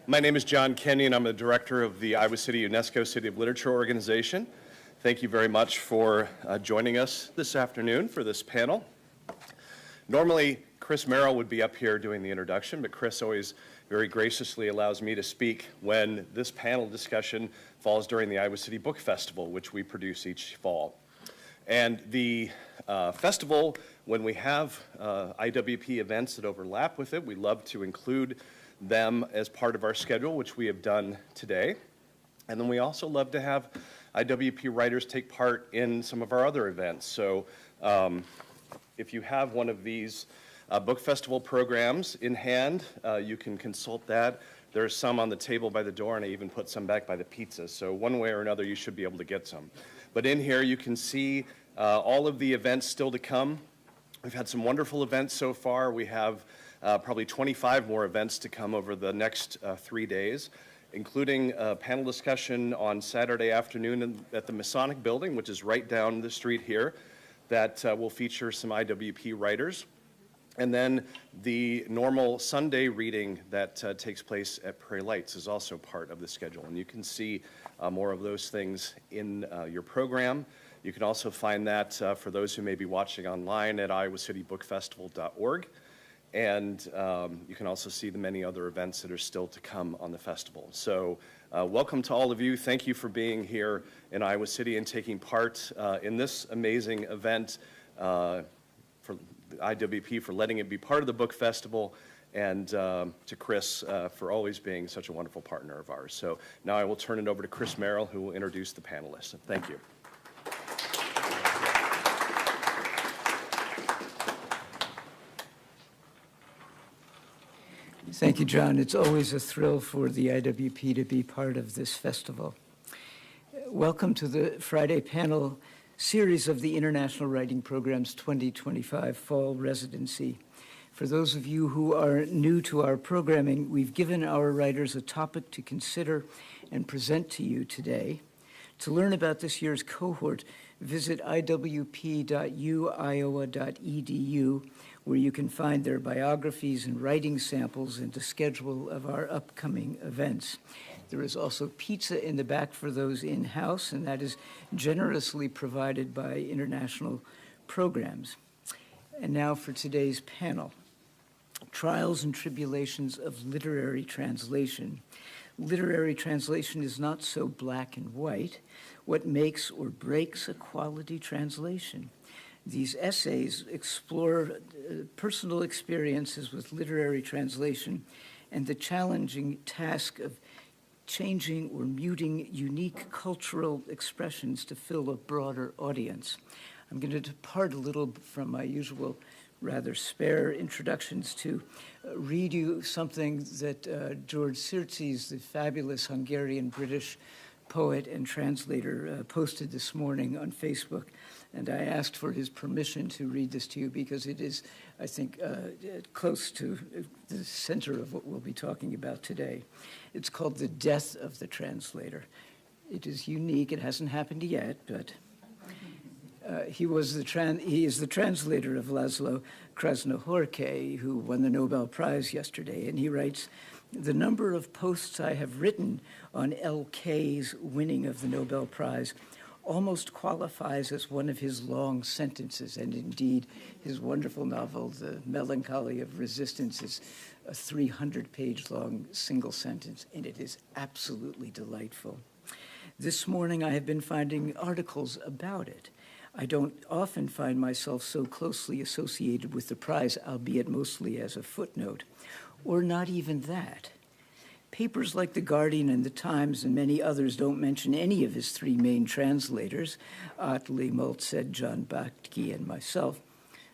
My name is John Kenyon. I'm the director of the Iowa City UNESCO City of Literature organization. Thank you very much for joining us this afternoon for this panel. Normally, Chris Merrill would be up here doing the introduction, but Chris always very graciously allows me to speak when this panel discussion falls during the Iowa City Book Festival, which we produce each fall. And the festival, when we have IWP events that overlap with it, we love to include them as part of our schedule, which we have done today. And then we also love to have IWP writers take part in some of our other events. So if you have one of these book festival programs in hand, you can consult that. There's some on the table by the door, and I even put some back by the pizza. So one way or another, you should be able to get some. But in here, you can see all of the events still to come. We've had some wonderful events so far. We have probably 25 more events to come over the next 3 days, including a panel discussion on Saturday afternoon at the Masonic Building, which is right down the street here, that will feature some IWP writers. And then the normal Sunday reading that takes place at Prairie Lights is also part of the schedule. And you can see more of those things in your program. You can also find that for those who may be watching online at iowicitybookfestival.org. And you can also see the many other events that are still to come on the festival. So welcome to all of you. Thank you for being here in Iowa City and taking part in this amazing event, for IWP for letting it be part of the book festival, and to Chris for always being such a wonderful partner of ours. So now I will turn it over to Chris Merrill, who will introduce the panelists. Thank you. Thank you, John. It's always a thrill for the IWP to be part of this festival. Welcome to the Friday Panel series of the International Writing Program's 2025 Fall Residency. For those of you who are new to our programming, we've given our writers a topic to consider and present to you today. To learn about this year's cohort, visit iwp.uiowa.edu, where you can find their biographies and writing samples and the schedule of our upcoming events. There is also pizza in the back for those in-house, and that is generously provided by international programs. And now for today's panel, Trials and Tribulations of Literary Translation. Literary translation is not so black and white. What makes or breaks a quality translation? These essays explore personal experiences with literary translation and the challenging task of changing or muting unique cultural expressions to fill a broader audience. I'm going to depart a little from my usual rather spare introductions to read you something that George Sirtzis, the fabulous Hungarian-British poet and translator, posted this morning on Facebook. And I asked for his permission to read this to you because it is, I think, close to the center of what we'll be talking about today. It's called The Death of the Translator. It is unique. It hasn't happened yet, but he is the translator of Laszlo Krasznahorkai, who won the Nobel Prize yesterday. And he writes, "The number of posts I have written on LK's winning of the Nobel Prize almost qualifies as one of his long sentences." And indeed, his wonderful novel, The Melancholy of Resistance, is a 300-page long single sentence, and it is absolutely delightful. This morning, I have been finding articles about it. I don't often find myself so closely associated with the prize, albeit mostly as a footnote, or not even that. Papers like The Guardian and The Times and many others don't mention any of his three main translators, Atle, Maltzed, John Bakhti, and myself.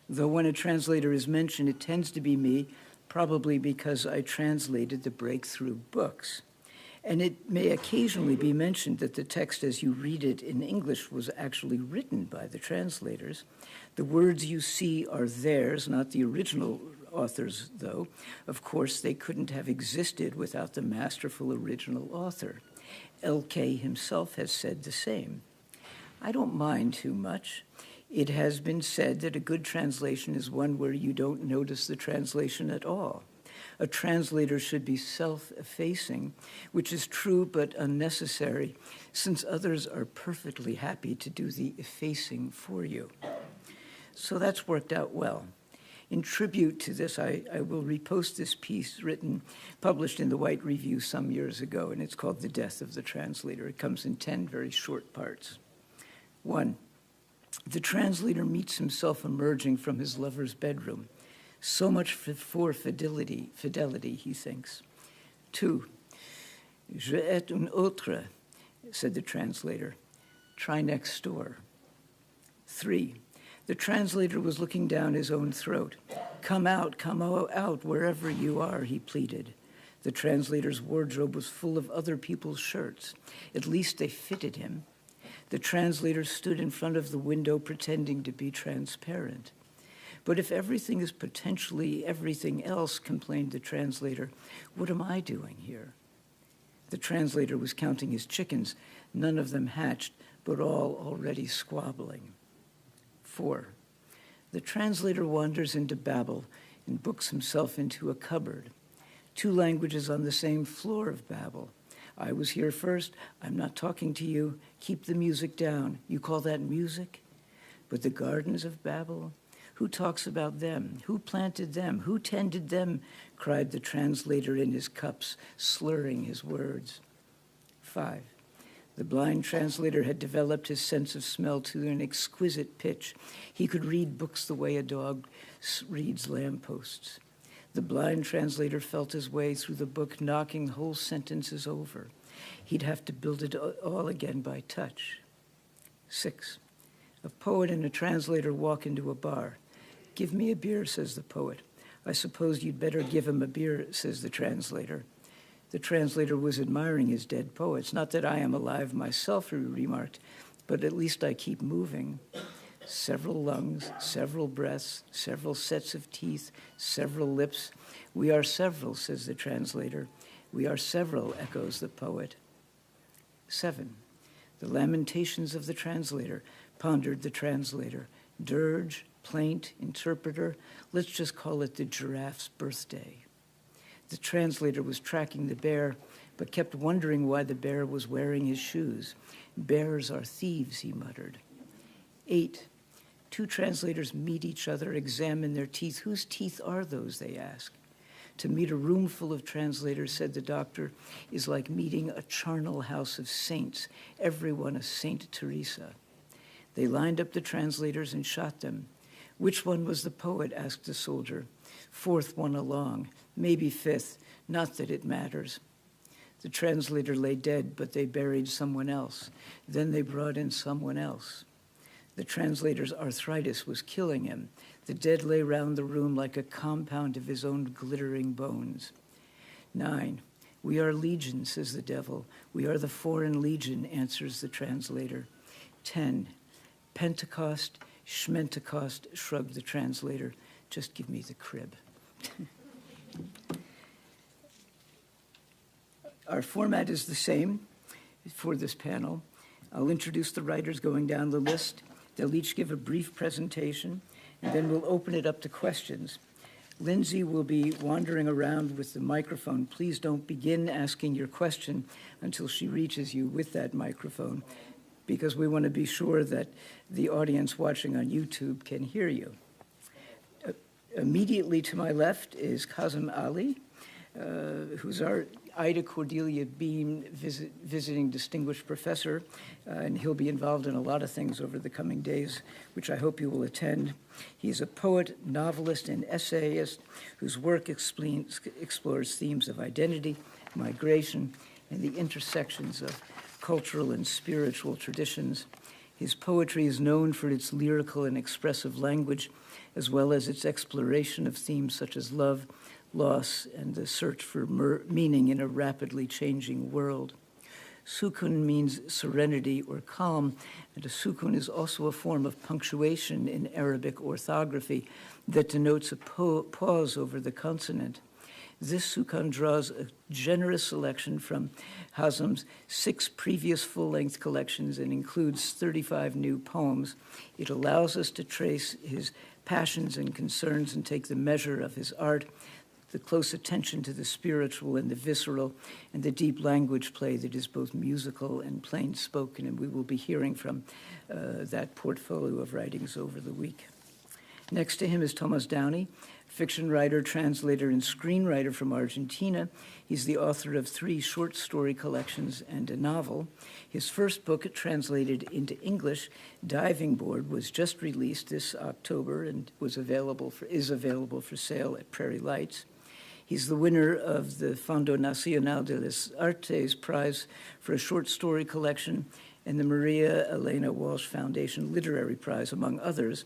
Though when a translator is mentioned, it tends to be me, probably because I translated the breakthrough books. And it may occasionally be mentioned that the text as you read it in English was actually written by the translators. The words you see are theirs, not the original authors, though. Of course, they couldn't have existed without the masterful original author. LK himself has said the same. I don't mind too much. It has been said that a good translation is one where you don't notice the translation at all. A translator should be self-effacing, which is true but unnecessary, since others are perfectly happy to do the effacing for you. So that's worked out well. In tribute to this, I will repost this piece published in the White Review some years ago, and it's called The Death of the Translator. It comes in 10 very short parts. 1, the translator meets himself emerging from his lover's bedroom. So much for fidelity, he thinks. 2, je et un autre, said the translator. Try next door. 3, the translator was looking down his own throat. Come out, wherever you are, he pleaded. The translator's wardrobe was full of other people's shirts. At least they fitted him. The translator stood in front of the window pretending to be transparent. But if everything is potentially everything else, complained the translator, what am I doing here? The translator was counting his chickens, none of them hatched, but all already squabbling. 4, the translator wanders into Babel and books himself into a cupboard. 2 languages on the same floor of Babel. I was here first. I'm not talking to you. Keep the music down. You call that music? But the gardens of Babel? Who talks about them? Who planted them? Who tended them? Cried the translator in his cups, slurring his words. 5, the blind translator had developed his sense of smell to an exquisite pitch. He could read books the way a dog reads lampposts. The blind translator felt his way through the book, knocking whole sentences over. He'd have to build it all again by touch. 6, a poet and a translator walk into a bar. Give me a beer, says the poet. I suppose you'd better give him a beer, says the translator. The translator was admiring his dead poets. Not that I am alive myself, he remarked, but at least I keep moving. Several lungs, several breaths, several sets of teeth, several lips. We are several, says the translator. We are several, echoes the poet. 7, the lamentations of the translator, pondered the translator. Dirge, plaint, interpreter, let's just call it the giraffe's birthday. The translator was tracking the bear, but kept wondering why the bear was wearing his shoes. Bears are thieves, he muttered. 8, 2 translators meet each other, examine their teeth. Whose teeth are those, they ask. To meet a room full of translators, said the doctor, is like meeting a charnel house of saints, everyone a Saint Teresa. They lined up the translators and shot them. Which one was the poet, asked the soldier. 4th one along, maybe 5th, not that it matters. The translator lay dead, but they buried someone else. Then they brought in someone else. The translator's arthritis was killing him. The dead lay round the room like a compound of his own glittering bones. 9, we are legion, says the devil. We are the foreign legion, answers the translator. 10, Pentecost, Schmentecost, shrugged the translator. Just give me the crib. Our format is the same for this panel. I'll introduce the writers going down the list. They'll each give a brief presentation, and then we'll open it up to questions. Lindsay will be wandering around with the microphone. Please don't begin asking your question until she reaches you with that microphone, because we want to be sure that the audience watching on YouTube can hear you. Immediately to my left is Kazem Ali, who's our Ida Cordelia Beam visiting distinguished professor, and he'll be involved in a lot of things over the coming days, which I hope you will attend. He's a poet, novelist, and essayist whose work explores themes of identity, migration, and the intersections of cultural and spiritual traditions. His poetry is known for its lyrical and expressive language, as well as its exploration of themes such as love, loss, and the search for meaning in a rapidly changing world. Sukun means serenity or calm, and a sukun is also a form of punctuation in Arabic orthography that denotes a pause over the consonant. This sukun draws a generous selection from Hazm's 6 previous full-length collections and includes 35 new poems. It allows us to trace his passions and concerns and take the measure of his art. the close attention to the spiritual and the visceral, and the deep language play that is both musical and plain spoken. And we will be hearing from that portfolio of writings over the week. Next to him is Thomas Downey, fiction writer, translator, and screenwriter from Argentina. He's the author of 3 short story collections and a novel. His first book, translated into English, Diving Board, was just released this October and is available for sale at Prairie Lights. He's the winner of the Fondo Nacional de las Artes Prize for a short story collection and the Maria Elena Walsh Foundation Literary Prize, among others,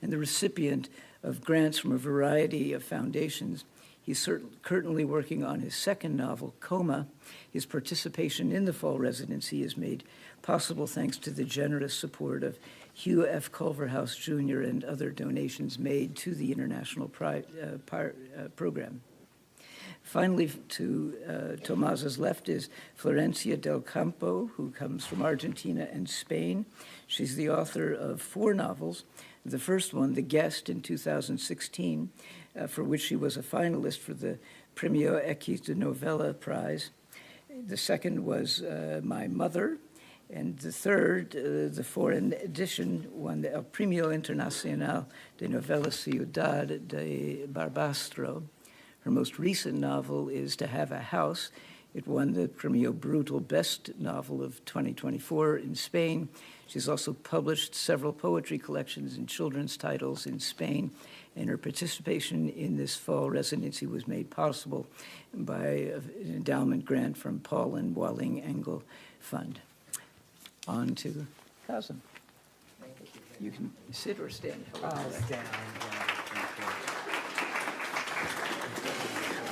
and the recipient of grants from a variety of foundations. He's currently working on his second novel, Coma. His participation in the fall residency is made possible thanks to the generous support of Hugh F. Culverhouse Jr. and other donations made to the international program. Finally, to Tomas's left is Florencia del Campo, who comes from Argentina and Spain. She's the author of 4 novels. The first one, The Guest, in 2016, for which she was a finalist for the Premio X de Novela Prize. The second was My Mother. And the third, the foreign edition, won the El Premio Internacional de Novela Ciudad de Barbastro. Her most recent novel is To Have a House. It won the Premio Brutal Best Novel of 2024 in Spain. She's also published several poetry collections and children's titles in Spain, and her participation in this fall residency was made possible by an endowment grant from Paul and Walling Engel Fund. On to Kazem. You can sit or stand. I'll stand.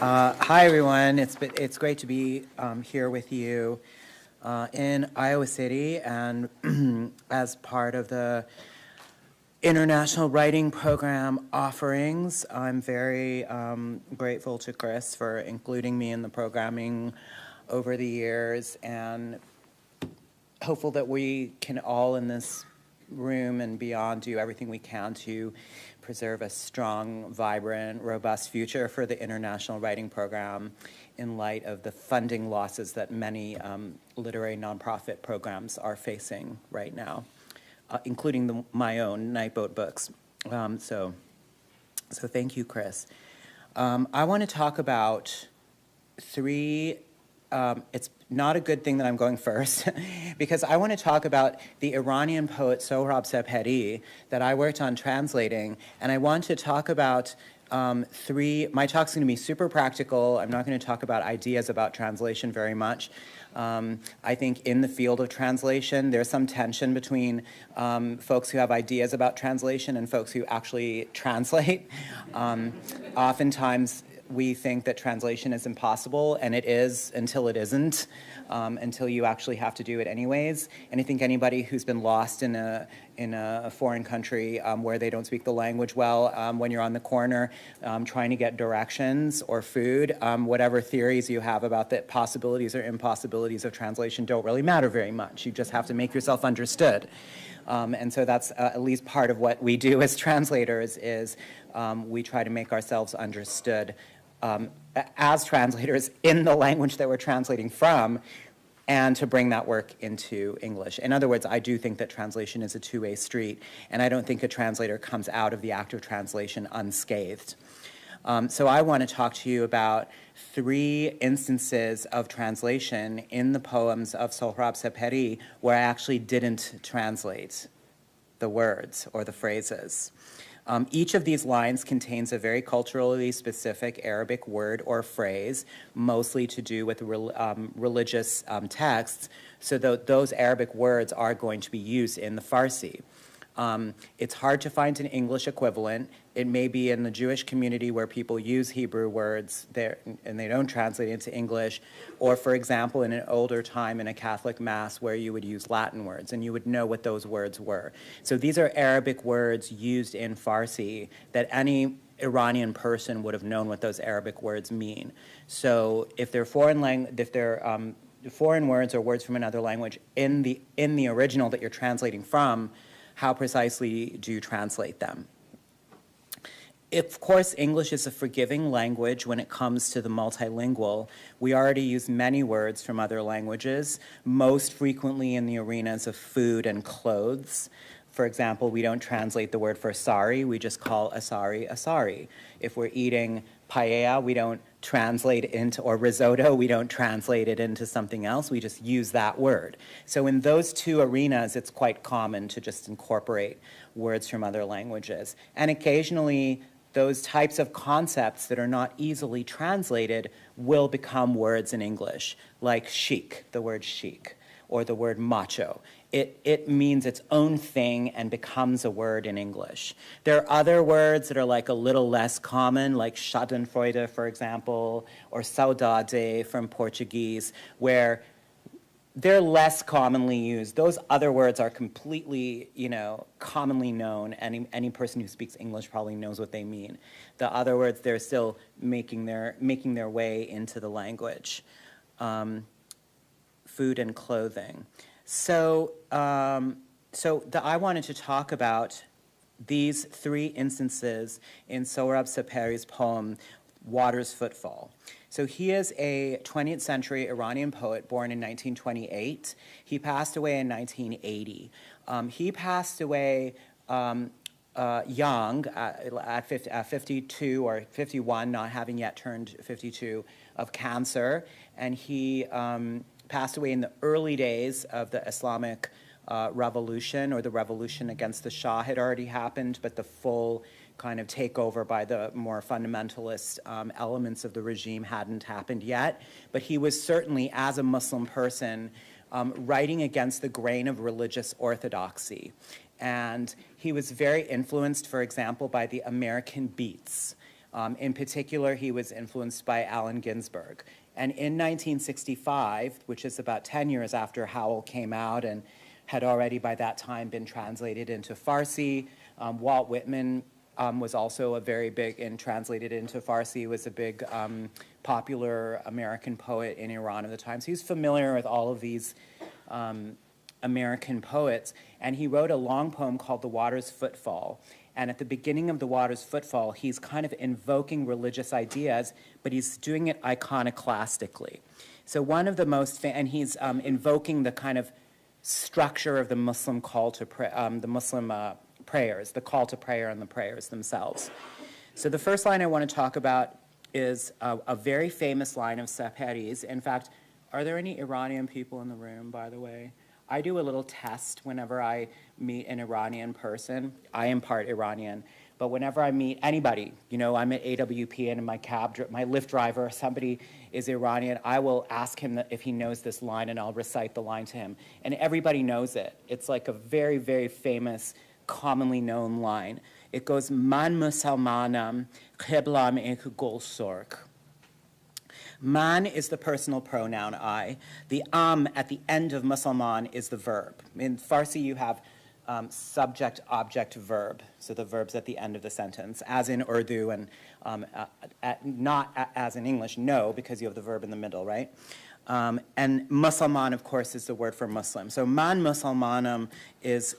Hi, everyone. It's great to be here with you in Iowa City and as part of the International Writing Program offerings. I'm very grateful to Chris for including me in the programming over the years, and hopeful that we can all in this room and beyond do everything we can to preserve a strong, vibrant, robust future for the International Writing Program in light of the funding losses that many literary nonprofit programs are facing right now, including my own Nightboat Books. So thank you, Chris. I want to talk about 3. It's not a good thing that I'm going first because I want to talk about the Iranian poet Sohrab Sepehri that I worked on translating, and I want to talk about 3. My talk's going to be super practical. I'm not going to talk about ideas about translation very much. I think in the field of translation, there's some tension between folks who have ideas about translation and folks who actually translate. Oftentimes, we think that translation is impossible, and it is until it isn't, until you actually have to do it anyways. And I think anybody who's been lost in a foreign country where they don't speak the language well, when you're on the corner trying to get directions or food, whatever theories you have about the possibilities or impossibilities of translation don't really matter very much. You just have to make yourself understood. And so that's at least part of what we do as translators is we try to make ourselves understood as translators in the language that we're translating from, and to bring that work into English. In other words, I do think that translation is a two-way street, and I don't think a translator comes out of the act of translation unscathed. So I want to talk to you about 3 instances of translation in the poems of Sohrab Sepehri where I actually didn't translate the words or the phrases. Each of these lines contains a very culturally specific Arabic word or phrase, mostly to do with religious texts, so those Arabic words are going to be used in the Farsi. It's hard to find an English equivalent. It may be in the Jewish community where people use Hebrew words there and they don't translate into English, or, for example, in an older time in a Catholic Mass where you would use Latin words and you would know what those words were. So these are Arabic words used in Farsi that any Iranian person would have known what those Arabic words mean. So if they're foreign words or words from another language in the original that you're translating from, how precisely do you translate them? Of course, English is a forgiving language when it comes to the multilingual. We already use many words from other languages, most frequently in the arenas of food and clothes. For example, we don't translate the word for sorry, we just call asari asari. If we're eating paella, we don't translate into, or risotto, we don't translate it into something else, we just use that word. So in those two arenas, it's quite common to just incorporate words from other languages. And occasionally, those types of concepts that are not easily translated will become words in English, like chic, the word chic, or the word macho. It means its own thing and becomes a word in English. There are other words that are like a little less common, like schadenfreude, for example, or saudade from Portuguese, where they're less commonly used. Those other words are completely, commonly known. Any person who speaks English probably knows what they mean. The other words, they're still making their way into the language. Food and clothing. So I wanted to talk about these three instances in Sohrab Sapari's poem, Water's Footfall. So he is a 20th century Iranian poet born in 1928. He passed away in 1980. He passed away young, at 52 or 51, not having yet turned 52, of cancer. And he passed away in the early days of the Islamic revolution, or the revolution against the Shah had already happened, but the full kind of takeover by the more fundamentalist elements of the regime hadn't happened yet. But he was certainly, as a Muslim person, writing against the grain of religious orthodoxy. And he was very influenced, for example, by the American beats. In particular, he was influenced by Allen Ginsberg. And in 1965, which is about 10 years after Howl came out and had already by that time been translated into Farsi, Walt Whitman was also a very big, and translated into Farsi, was a big popular American poet in Iran at the time. So he's familiar with all of these American poets. And he wrote a long poem called The Water's Footfall. And at the beginning of The Water's Footfall, he's kind of invoking religious ideas, but he's doing it iconoclastically. So one of the most, and he's invoking the kind of structure of the Muslim call to prayers, the call to prayer and the prayers themselves. So the first line I want to talk about is a very famous line of Sapari's. In fact, are there any Iranian people in the room, by the way? I do a little test whenever I meet an Iranian person. I am part Iranian, but whenever I meet anybody, I'm at IWP and my Lyft driver, somebody is Iranian, I will ask him if he knows this line, and I'll recite the line to him. And everybody knows it. It's like a very, very famous, commonly known line. It goes, Man Musalmanam, Qiblam ek gul sork. Man is the personal pronoun I. The at the end of Musalman is the verb. In Farsi, you have subject, object, verb. So the verb's at the end of the sentence, as in Urdu, and not as in English, no, because you have the verb in the middle, right? And Musalman, of course, is the word for Muslim. So Man Musalmanam is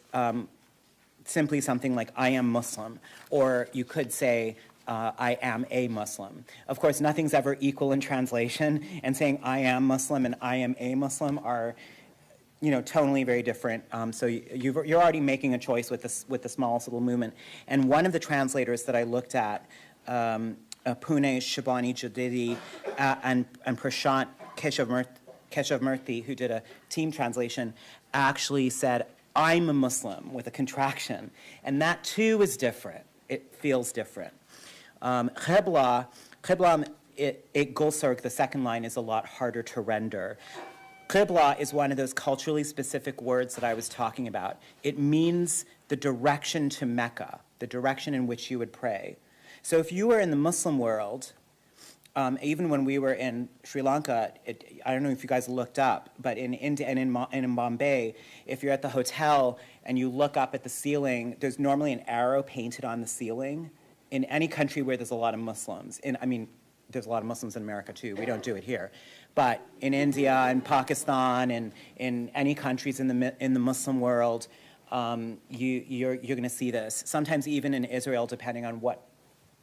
simply something like I am Muslim, or you could say I am a Muslim. Of course, nothing's ever equal in translation, and saying I am Muslim and I am a Muslim are, tonally very different. So you're already making a choice with the smallest little movement. And one of the translators that I looked at, Pune Shabani Jadidi and Prashant Keshavmurthy, who did a team translation, actually said, I'm a Muslim, with a contraction. And that too is different. It feels different. Qibla, Gulsarg, the second line, is a lot harder to render. Qibla is one of those culturally specific words that I was talking about. It means the direction to Mecca, the direction in which you would pray. So if you were in the Muslim world, even when we were in Sri Lanka, I don't know if you guys looked up, but in India and in Bombay, if you're at the hotel and you look up at the ceiling, there's normally an arrow painted on the ceiling. In any country where there's a lot of Muslims, there's a lot of Muslims in America too, we don't do it here, but in India and Pakistan and in any countries in the Muslim world, you're going to see this. Sometimes even in Israel, depending on what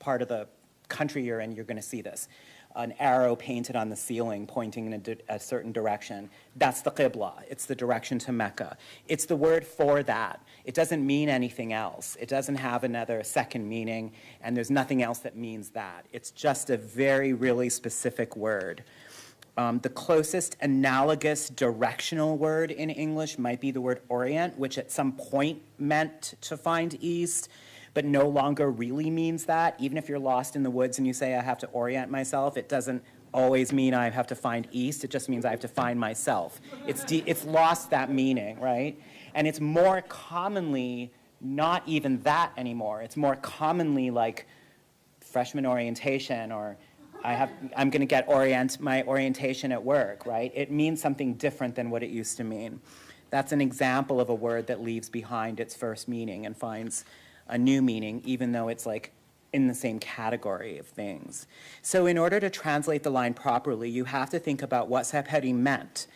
part of the country you're in, you're going to see this. An arrow painted on the ceiling pointing in a certain direction. That's the Qibla. It's the direction to Mecca. It's the word for that. It doesn't mean anything else. It doesn't have another second meaning, and there's nothing else that means that. It's just a very, really specific word. The closest analogous directional word in English might be the word orient, which at some point meant to find east, but no longer really means that. Even if you're lost in the woods and you say, I have to orient myself, it doesn't always mean I have to find east. It just means I have to find myself. It's lost that meaning, right? And it's more commonly not even that anymore. It's more commonly like freshman orientation, or I'm going to get my orientation at work, right? It means something different than what it used to mean. That's an example of a word that leaves behind its first meaning and finds a new meaning, even though it's like in the same category of things. So in order to translate the line properly, you have to think about what Sebheri meant.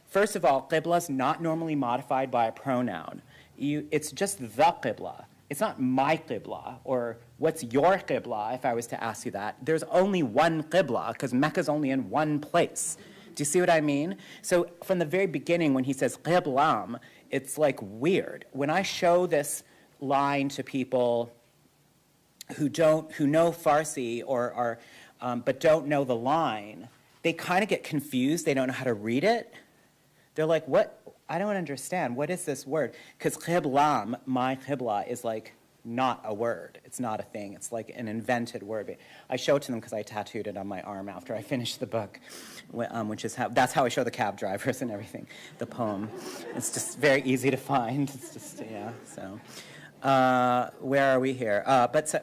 First of all, Qibla is not normally modified by a pronoun. It's just the Qibla. It's not my Qibla, or what's your Qibla, if I was to ask you that. There's only one Qibla, because Mecca's only in one place. Do you see what I mean? So from the very beginning, when he says Qiblam, it's like weird. When I show this line to people who know Farsi or but don't know the line, they kind of get confused. They don't know how to read it. They're like, what? I don't understand. What is this word? Because qiblam, my qibla, is like not a word. It's not a thing. It's like an invented word. I show it to them because I tattooed it on my arm after I finished the book, which is that's how I show the cab drivers and everything, the poem. It's just very easy to find. It's just, yeah, so. Where are we here?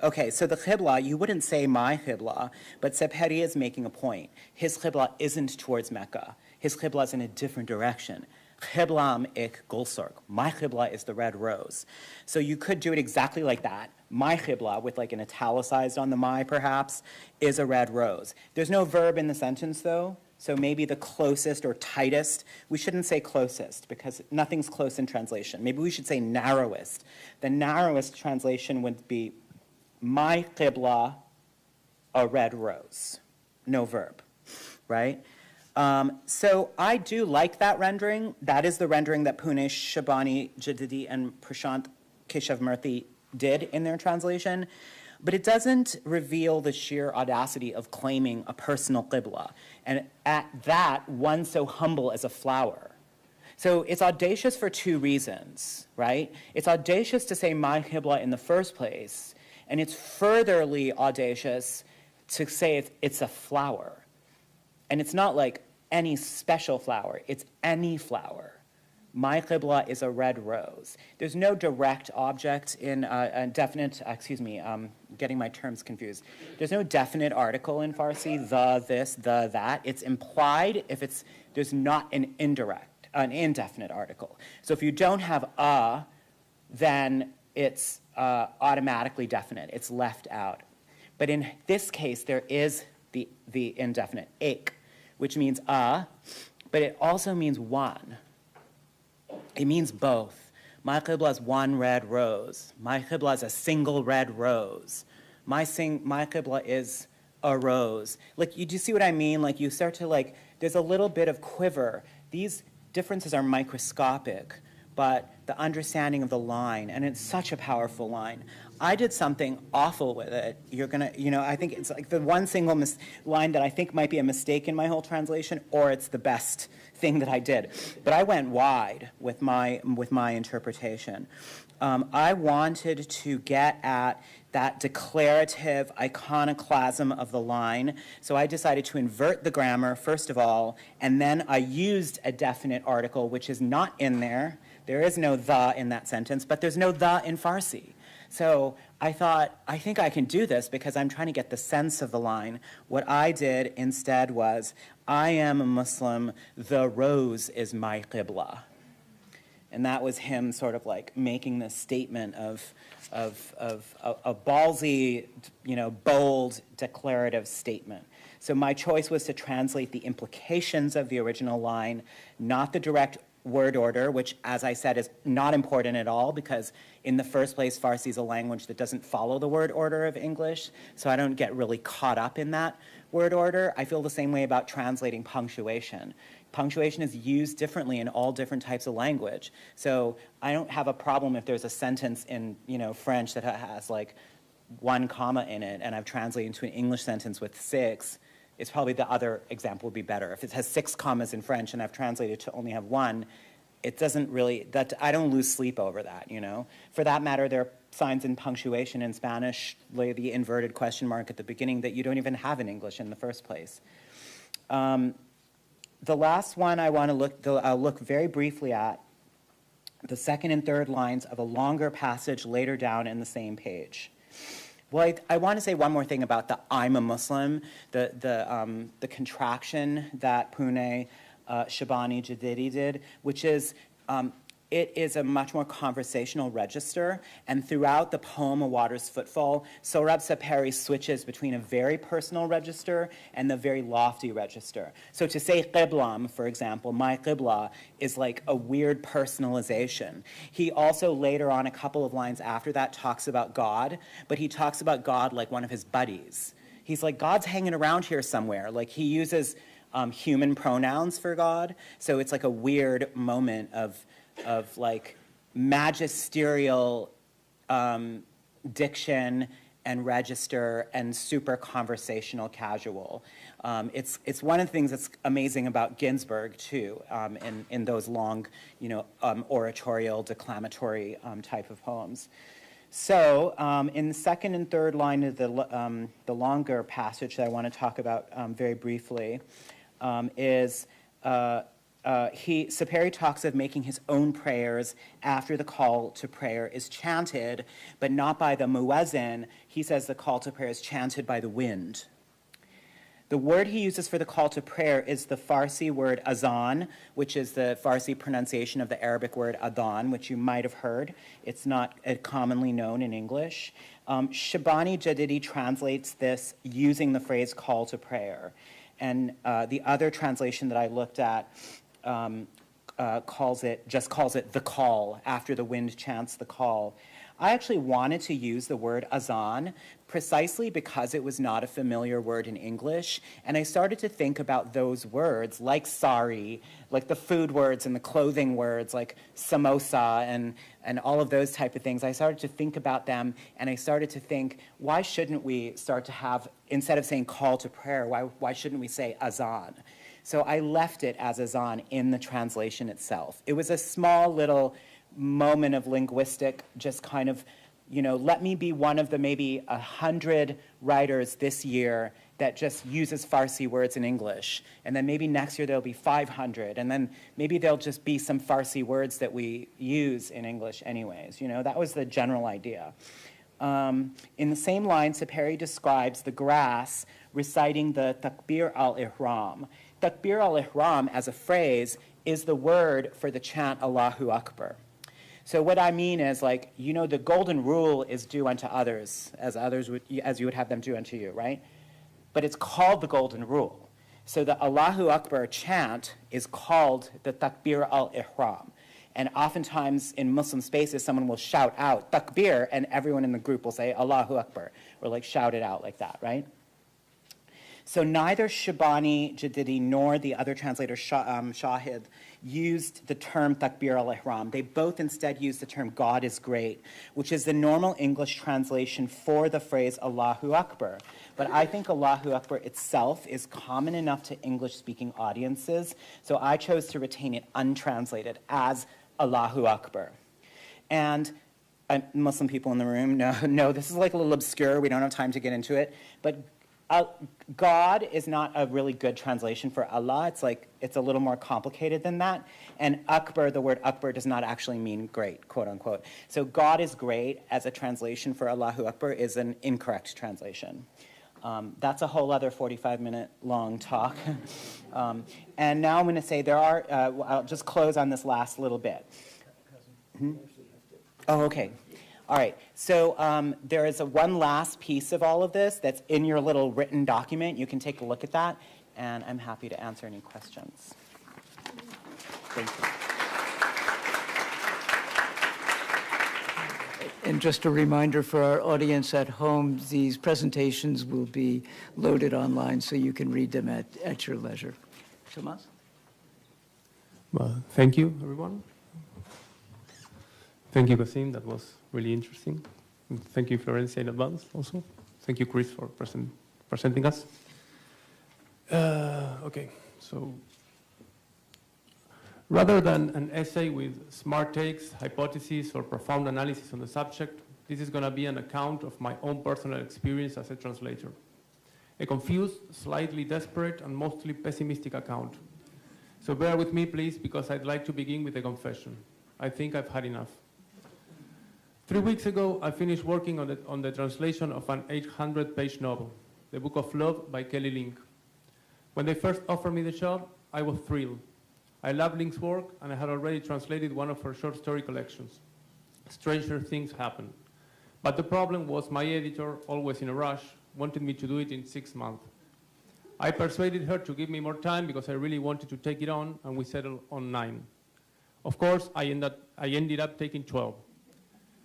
Okay, so the qibla, you wouldn't say my qibla, but Sebheri is making a point. His qibla isn't towards Mecca. His qibla is in a different direction. Qiblam ik gulsorg. My qibla is the red rose. So you could do it exactly like that. My qibla, with like an italicized on the my perhaps, is a red rose. There's no verb in the sentence though, so maybe the closest or tightest, we shouldn't say closest because nothing's close in translation. Maybe we should say narrowest. The narrowest translation would be my qibla, a red rose. No verb, right? So I do like that rendering. That is the rendering that Pune Shabani Jadidi and Prashant Keshavmurthy did in their translation. But it doesn't reveal the sheer audacity of claiming a personal qibla. And at that, one so humble as a flower. So it's audacious for two reasons, right? It's audacious to say my qibla in the first place, and it's furtherly audacious to say it's a flower. And it's not like any special flower, it's any flower. My qibla is a red rose. There's no direct object in a definite, getting my terms confused. There's no definite article in Farsi, the, this, the, that. It's implied if there's not an indefinite article. So if you don't have a, then it's automatically definite. It's left out. But in this case, there is the indefinite, ek, which means a, but it also means one. It means both. My qibla is one red rose. My qibla is a single red rose. My qibla is a rose. Like, do you see what I mean? Like, you start to, like, there's a little bit of quiver. These differences are microscopic, but the understanding of the line, and it's such a powerful line. I did something awful with it. You're gonna, I think it's like the one single line that I think might be a mistake in my whole translation, or it's the best thing that I did. But I went wide with my interpretation. I wanted to get at that declarative iconoclasm of the line. So I decided to invert the grammar, first of all, and then I used a definite article, which is not in there. There is no the in that sentence, but there's no the in Farsi. So I thought, I think I can do this because I'm trying to get the sense of the line. What I did instead was, I am a Muslim, the rose is my qibla. And that was him sort of like making this statement of a ballsy, bold, declarative statement. So my choice was to translate the implications of the original line, not the direct word order, which, as I said, is not important at all because in the first place, Farsi is a language that doesn't follow the word order of English, so I don't get really caught up in that word order. I feel the same way about translating punctuation. Punctuation is used differently in all different types of language. So I don't have a problem if there's a sentence in, French that has like 1 comma in it, and I've translated into an English sentence with 6. It's probably the other example would be better. If it has 6 commas in French and I've translated to only have 1, it doesn't really, I don't lose sleep over that, For that matter, there are signs in punctuation in Spanish, like the inverted question mark at the beginning, that you don't even have in English in the first place. The last one I want to I'll look very briefly at, the second and third lines of a longer passage later down in the same page. Well, I want to say one more thing about the "I'm a Muslim," the contraction that Pune Shabani Jadidi did, which is it is a much more conversational register, and throughout the poem A Water's Footfall, Sohrab Saperi switches between a very personal register and the very lofty register. So to say qiblam, for example, my qibla, is like a weird personalization. He also later on, a couple of lines after that, talks about God, but he talks about God like one of his buddies. He's like, God's hanging around here somewhere. Like, he uses human pronouns for God, so it's like a weird moment of like magisterial diction and register and super conversational casual. It's one of the things that's amazing about Ginsberg too, in those long, oratorial, declamatory type of poems. So in the second and third line of the longer passage that I want to talk about very briefly is Saperi talks of making his own prayers after the call to prayer is chanted, but not by the muezzin. He says the call to prayer is chanted by the wind. The word he uses for the call to prayer is the Farsi word azan, which is the Farsi pronunciation of the Arabic word adhan, which you might have heard. It's not commonly known in English. Shabani Jadidi translates this using the phrase call to prayer. And the other translation that I looked at calls it the call, after the wind chants the call. I actually wanted to use the word azan precisely because it was not a familiar word in English, and I started to think about those words like sari, like the food words and the clothing words like samosa and all of those type of things. I started to think about them, and I started to think, why shouldn't we start to have, instead of saying call to prayer, why shouldn't we say azan? So I left it as azan in the translation itself. It was a small little moment of linguistic, just kind of, let me be one of the maybe 100 writers this year that just uses Farsi words in English. And then maybe next year there'll be 500. And then maybe there'll just be some Farsi words that we use in English anyways. That was the general idea. In the same line, Saperi describes the grass reciting the Takbir al-Ihram. Takbir al-Ihram, as a phrase, is the word for the chant Allahu Akbar. So what I mean is, like, the golden rule is do unto others as you would have them do unto you, right? But it's called the golden rule. So the Allahu Akbar chant is called the Takbir al-Ihram. And oftentimes in Muslim spaces, someone will shout out Takbir, and everyone in the group will say Allahu Akbar, or like shout it out like that, right? So neither Shabani Jadidi nor the other translator, Shahid, used the term Takbir al-Ihram. They both instead used the term God is great, which is the normal English translation for the phrase Allahu Akbar. But I think Allahu Akbar itself is common enough to English-speaking audiences, so I chose to retain it untranslated as Allahu Akbar. And Muslim people in the room know this is like a little obscure. We don't have time to get into it. But God is not a really good translation for Allah. It's a little more complicated than that. And Akbar, the word Akbar, does not actually mean great, quote unquote. So God is great as a translation for Allahu Akbar is an incorrect translation. That's a whole other 45-minute long talk. And now I'm going to say I'll just close on this last little bit. Oh, okay. All right, so there is one last piece of all of this that's in your little written document. You can take a look at that, and I'm happy to answer any questions. Thank you. And just a reminder for our audience at home, these presentations will be loaded online so you can read them at your leisure. Tomas? Well, thank you, everyone. Thank you, Kasim. That was really interesting. And thank you, Florencia, in advance also. Thank you, Chris, for presenting us. Okay, so rather than an essay with smart takes, hypotheses, or profound analysis on the subject, this is going to be an account of my own personal experience as a translator. A confused, slightly desperate, and mostly pessimistic account. So bear with me, please, because I'd like to begin with a confession. I think I've had enough. 3 weeks ago, I finished working on the translation of an 800-page novel, The Book of Love by Kelly Link. When they first offered me the job, I was thrilled. I love Link's work, and I had already translated one of her short story collections. Stranger things happened. But the problem was my editor, always in a rush, wanted me to do it in 6 months. I persuaded her to give me more time because I really wanted to take it on, and we settled on 9. Of course, I ended up taking 12.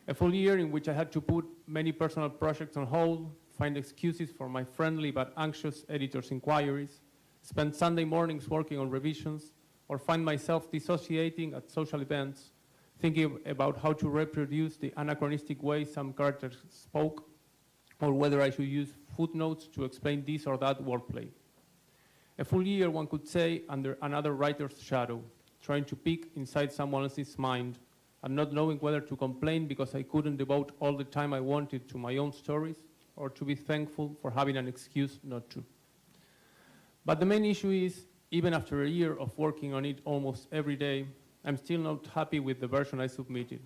A full year in which I had to put many personal projects on hold, find excuses for my friendly but anxious editor's inquiries, spend Sunday mornings working on revisions, or find myself dissociating at social events, thinking about how to reproduce the anachronistic way some characters spoke, or whether I should use footnotes to explain this or that wordplay. A full year, one could say, under another writer's shadow, trying to peek inside someone else's mind, and not knowing whether to complain because I couldn't devote all the time I wanted to my own stories, or to be thankful for having an excuse not to. But the main issue is, even after a year of working on it almost every day, I'm still not happy with the version I submitted.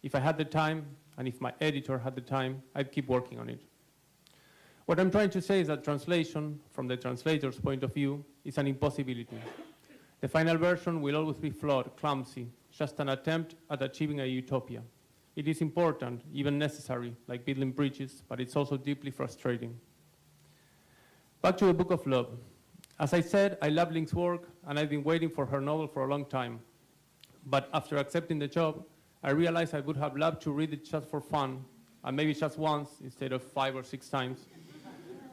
If I had the time, and if my editor had the time, I'd keep working on it. What I'm trying to say is that translation, from the translator's point of view, is an impossibility. The final version will always be flawed, clumsy, just an attempt at achieving a utopia. It is important, even necessary, like building bridges, but it's also deeply frustrating. Back to the Book of Love. As I said, I love Link's work, and I've been waiting for her novel for a long time. But after accepting the job, I realized I would have loved to read it just for fun, and maybe just once instead of 5 or 6 times,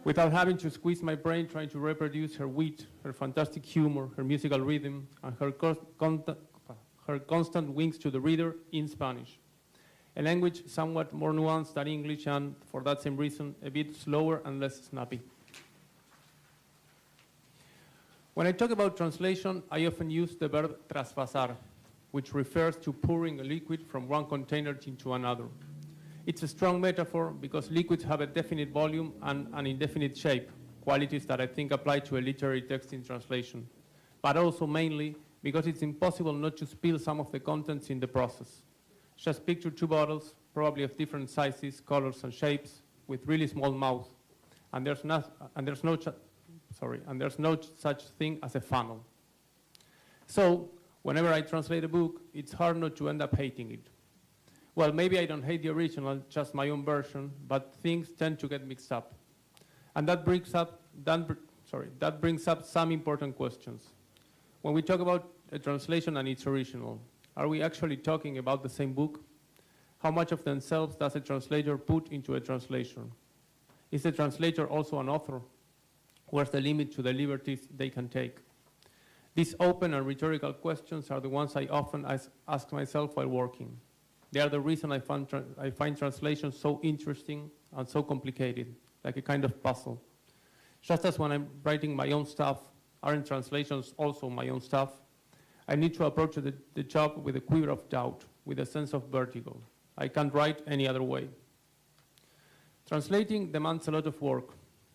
without having to squeeze my brain trying to reproduce her wit, her fantastic humor, her musical rhythm, and her constant winks to the reader in Spanish. A language somewhat more nuanced than English and, for that same reason, a bit slower and less snappy. When I talk about translation, I often use the verb trasvasar, which refers to pouring a liquid from one container into another. It's a strong metaphor because liquids have a definite volume and an indefinite shape, qualities that I think apply to a literary text in translation, but also mainly because it's impossible not to spill some of the contents in the process. Just picture 2 bottles, probably of different sizes, colors, and shapes, with really small mouths, and there's no such thing as a funnel. So, whenever I translate a book, it's hard not to end up hating it. Well, maybe I don't hate the original, just my own version, but things tend to get mixed up. And that brings up some important questions. When we talk about a translation and its original, are we actually talking about the same book? How much of themselves does a translator put into a translation? Is the translator also an author? Where's the limit to the liberties they can take? These open and rhetorical questions are the ones I often ask myself while working. They are the reason I find translation so interesting and so complicated, like a kind of puzzle. Just as when I'm writing my own stuff, aren't translations also my own stuff? I need to approach the job with a quiver of doubt, with a sense of vertigo. I can't write any other way. Translating demands a lot of work.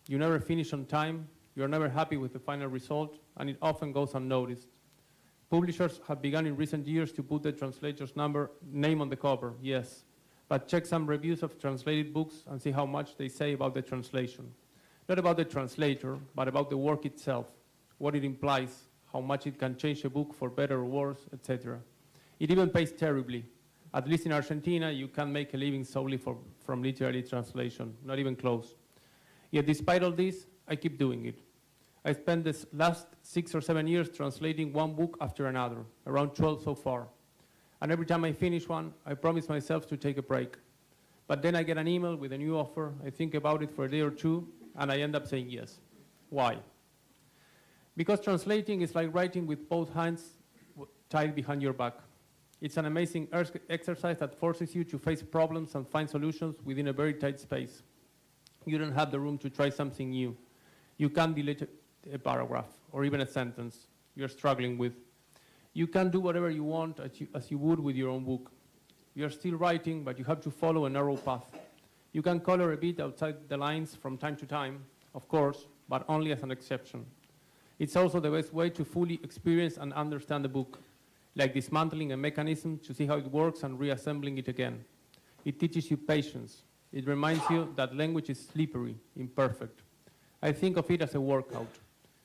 You never finish on time, you're never happy with the final result, and it often goes unnoticed. Publishers have begun in recent years to put the translator's name on the cover, yes, but check some reviews of translated books and see how much they say about the translation. Not about the translator, but about the work itself, what it implies, how much it can change a book for better or worse, etc. It even pays terribly. At least in Argentina, you can't make a living solely from literary translation, not even close. Yet despite all this, I keep doing it. I spent this last 6 or 7 years translating one book after another, around 12 so far. And every time I finish one, I promise myself to take a break. But then I get an email with a new offer. I think about it for a day or two, and I end up saying yes. Why? Because translating is like writing with both hands tied behind your back. It's an amazing exercise that forces you to face problems and find solutions within a very tight space. You don't have the room to try something new. You can't delete a paragraph or even a sentence you're struggling with. You can do whatever you want as you would with your own book. You're still writing, but you have to follow a narrow path. You can color a bit outside the lines from time to time, of course, but only as an exception. It's also the best way to fully experience and understand the book, like dismantling a mechanism to see how it works and reassembling it again. It teaches you patience. It reminds you that language is slippery, imperfect. I think of it as a workout.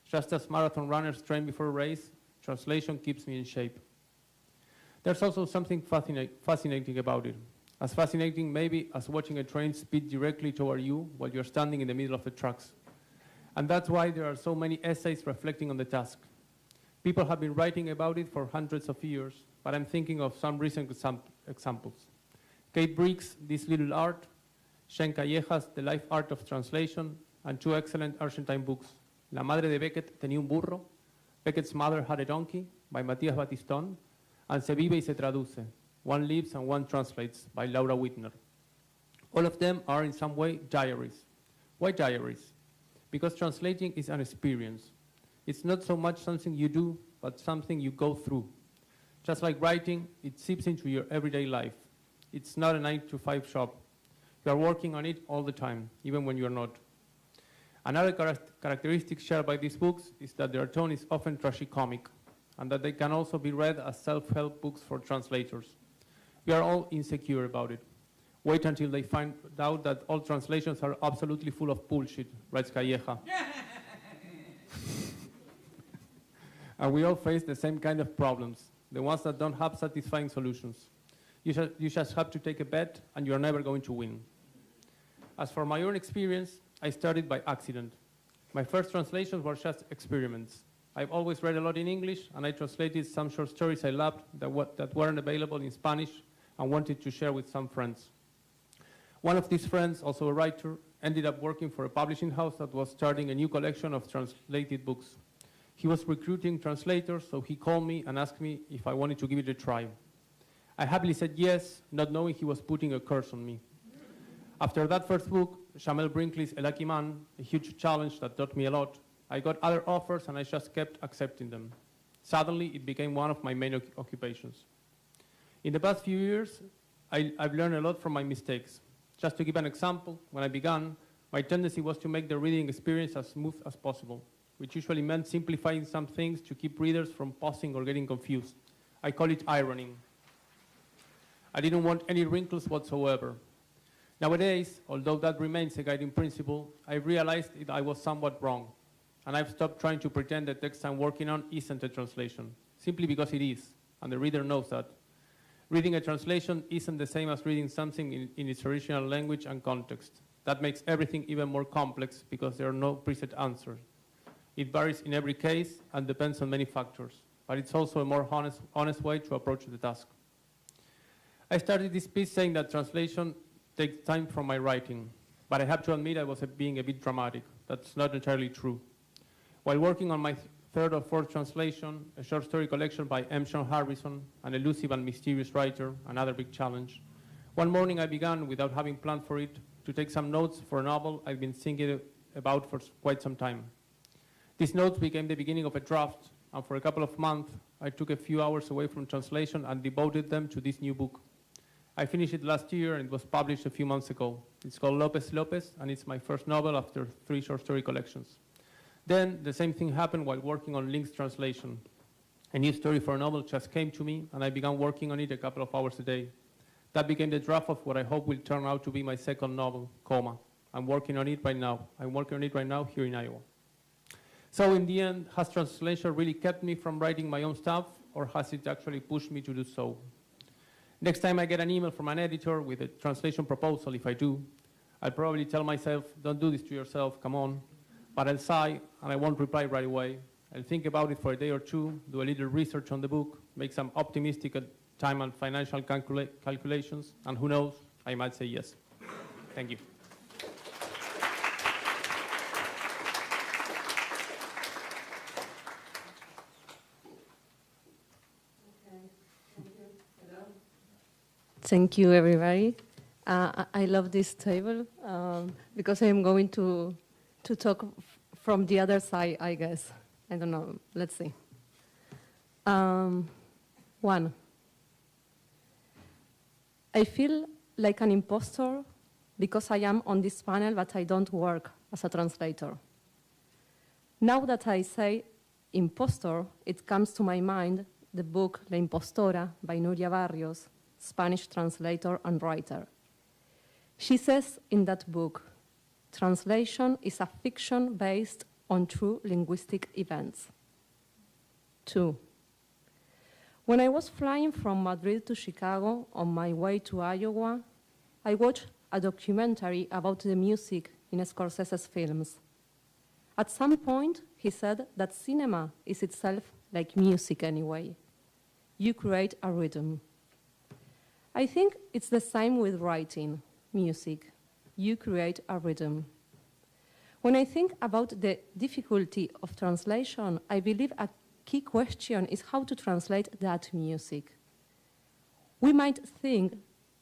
Just as marathon runners train before a race, translation keeps me in shape. There's also something fascinating about it. As fascinating maybe as watching a train speed directly toward you while you're standing in the middle of the tracks. And that's why there are so many essays reflecting on the task. People have been writing about it for hundreds of years, but I'm thinking of some recent examples. Kate Briggs' This Little Art, Shen Calleja's The Life Art of Translation, and two excellent Argentine books, La Madre de Beckett tenía un burro, Beckett's Mother Had a Donkey, by Matías Batistón, and Se Vive y Se Traduce, One Lives and One Translates, by Laura Whitner. All of them are in some way diaries. Why diaries? Because translating is an experience. It's not so much something you do, but something you go through. Just like writing, it seeps into your everyday life. It's not a 9-to-5 job. You are working on it all the time, even when you're not. Another characteristic shared by these books is that their tone is often tragicomic, and that they can also be read as self-help books for translators. We are all insecure about it. Wait until they find out that all translations are absolutely full of bullshit, writes Calleja. And we all face the same kind of problems, the ones that don't have satisfying solutions. You just have to take a bet, and you're never going to win. As for my own experience, I started by accident. My first translations were just experiments. I've always read a lot in English, and I translated some short stories I loved that weren't available in Spanish and wanted to share with some friends. One of these friends, also a writer, ended up working for a publishing house that was starting a new collection of translated books. He was recruiting translators, so he called me and asked me if I wanted to give it a try. I happily said yes, not knowing he was putting a curse on me. After that first book, Jamel Brinkley's A Lucky Man, a huge challenge that taught me a lot, I got other offers and I just kept accepting them. Suddenly, it became one of my main occupations. In the past few years, I've learned a lot from my mistakes. Just to give an example, when I began, my tendency was to make the reading experience as smooth as possible, which usually meant simplifying some things to keep readers from pausing or getting confused. I call it ironing. I didn't want any wrinkles whatsoever. Nowadays, although that remains a guiding principle, I realized that I was somewhat wrong, and I've stopped trying to pretend the text I'm working on isn't a translation, simply because it is, and the reader knows that. Reading a translation isn't the same as reading something in its original language and context. That makes everything even more complex because there are no preset answers. It varies in every case and depends on many factors, but it's also a more honest way to approach the task. I started this piece saying that translation takes time from my writing, but I have to admit I was being a bit dramatic. That's not entirely true. While working on my third or fourth translation, a short story collection by M. Sean Harrison, an elusive and mysterious writer, another big challenge, one morning I began, without having planned for it, to take some notes for a novel I've been thinking about for quite some time. These notes became the beginning of a draft, and for a couple of months, I took a few hours away from translation and devoted them to this new book. I finished it last year, and it was published a few months ago. It's called Lopez Lopez, and it's my first novel after 3 short story collections. Then, the same thing happened while working on Link's translation. A new story for a novel just came to me, and I began working on it a couple of hours a day. That became the draft of what I hope will turn out to be my second novel, Coma. I'm working on it right now. I'm working on it right now here in Iowa. So in the end, has translation really kept me from writing my own stuff, or has it actually pushed me to do so? Next time I get an email from an editor with a translation proposal, if I do, I'll probably tell myself, don't do this to yourself, come on. But I'll sigh, and I won't reply right away. I'll think about it for a day or two, do a little research on the book, make some optimistic time and financial calculations, and who knows, I might say yes. Thank you. Thank you, everybody. I love this table because I'm going to talk from the other side, I guess. I don't know. Let's see. One, I feel like an imposter because I am on this panel, but I don't work as a translator. Now that I say imposter, it comes to my mind the book La Impostora by Nuria Barrios, Spanish translator and writer. She says in that book, translation is a fiction based on true linguistic events. 2. When I was flying from Madrid to Chicago on my way to Iowa, I watched a documentary about the music in Scorsese's films. At some point, he said that cinema is itself like music anyway. You create a rhythm. I think it's the same with writing, music. You create a rhythm. When I think about the difficulty of translation, I believe a key question is how to translate that music. We might think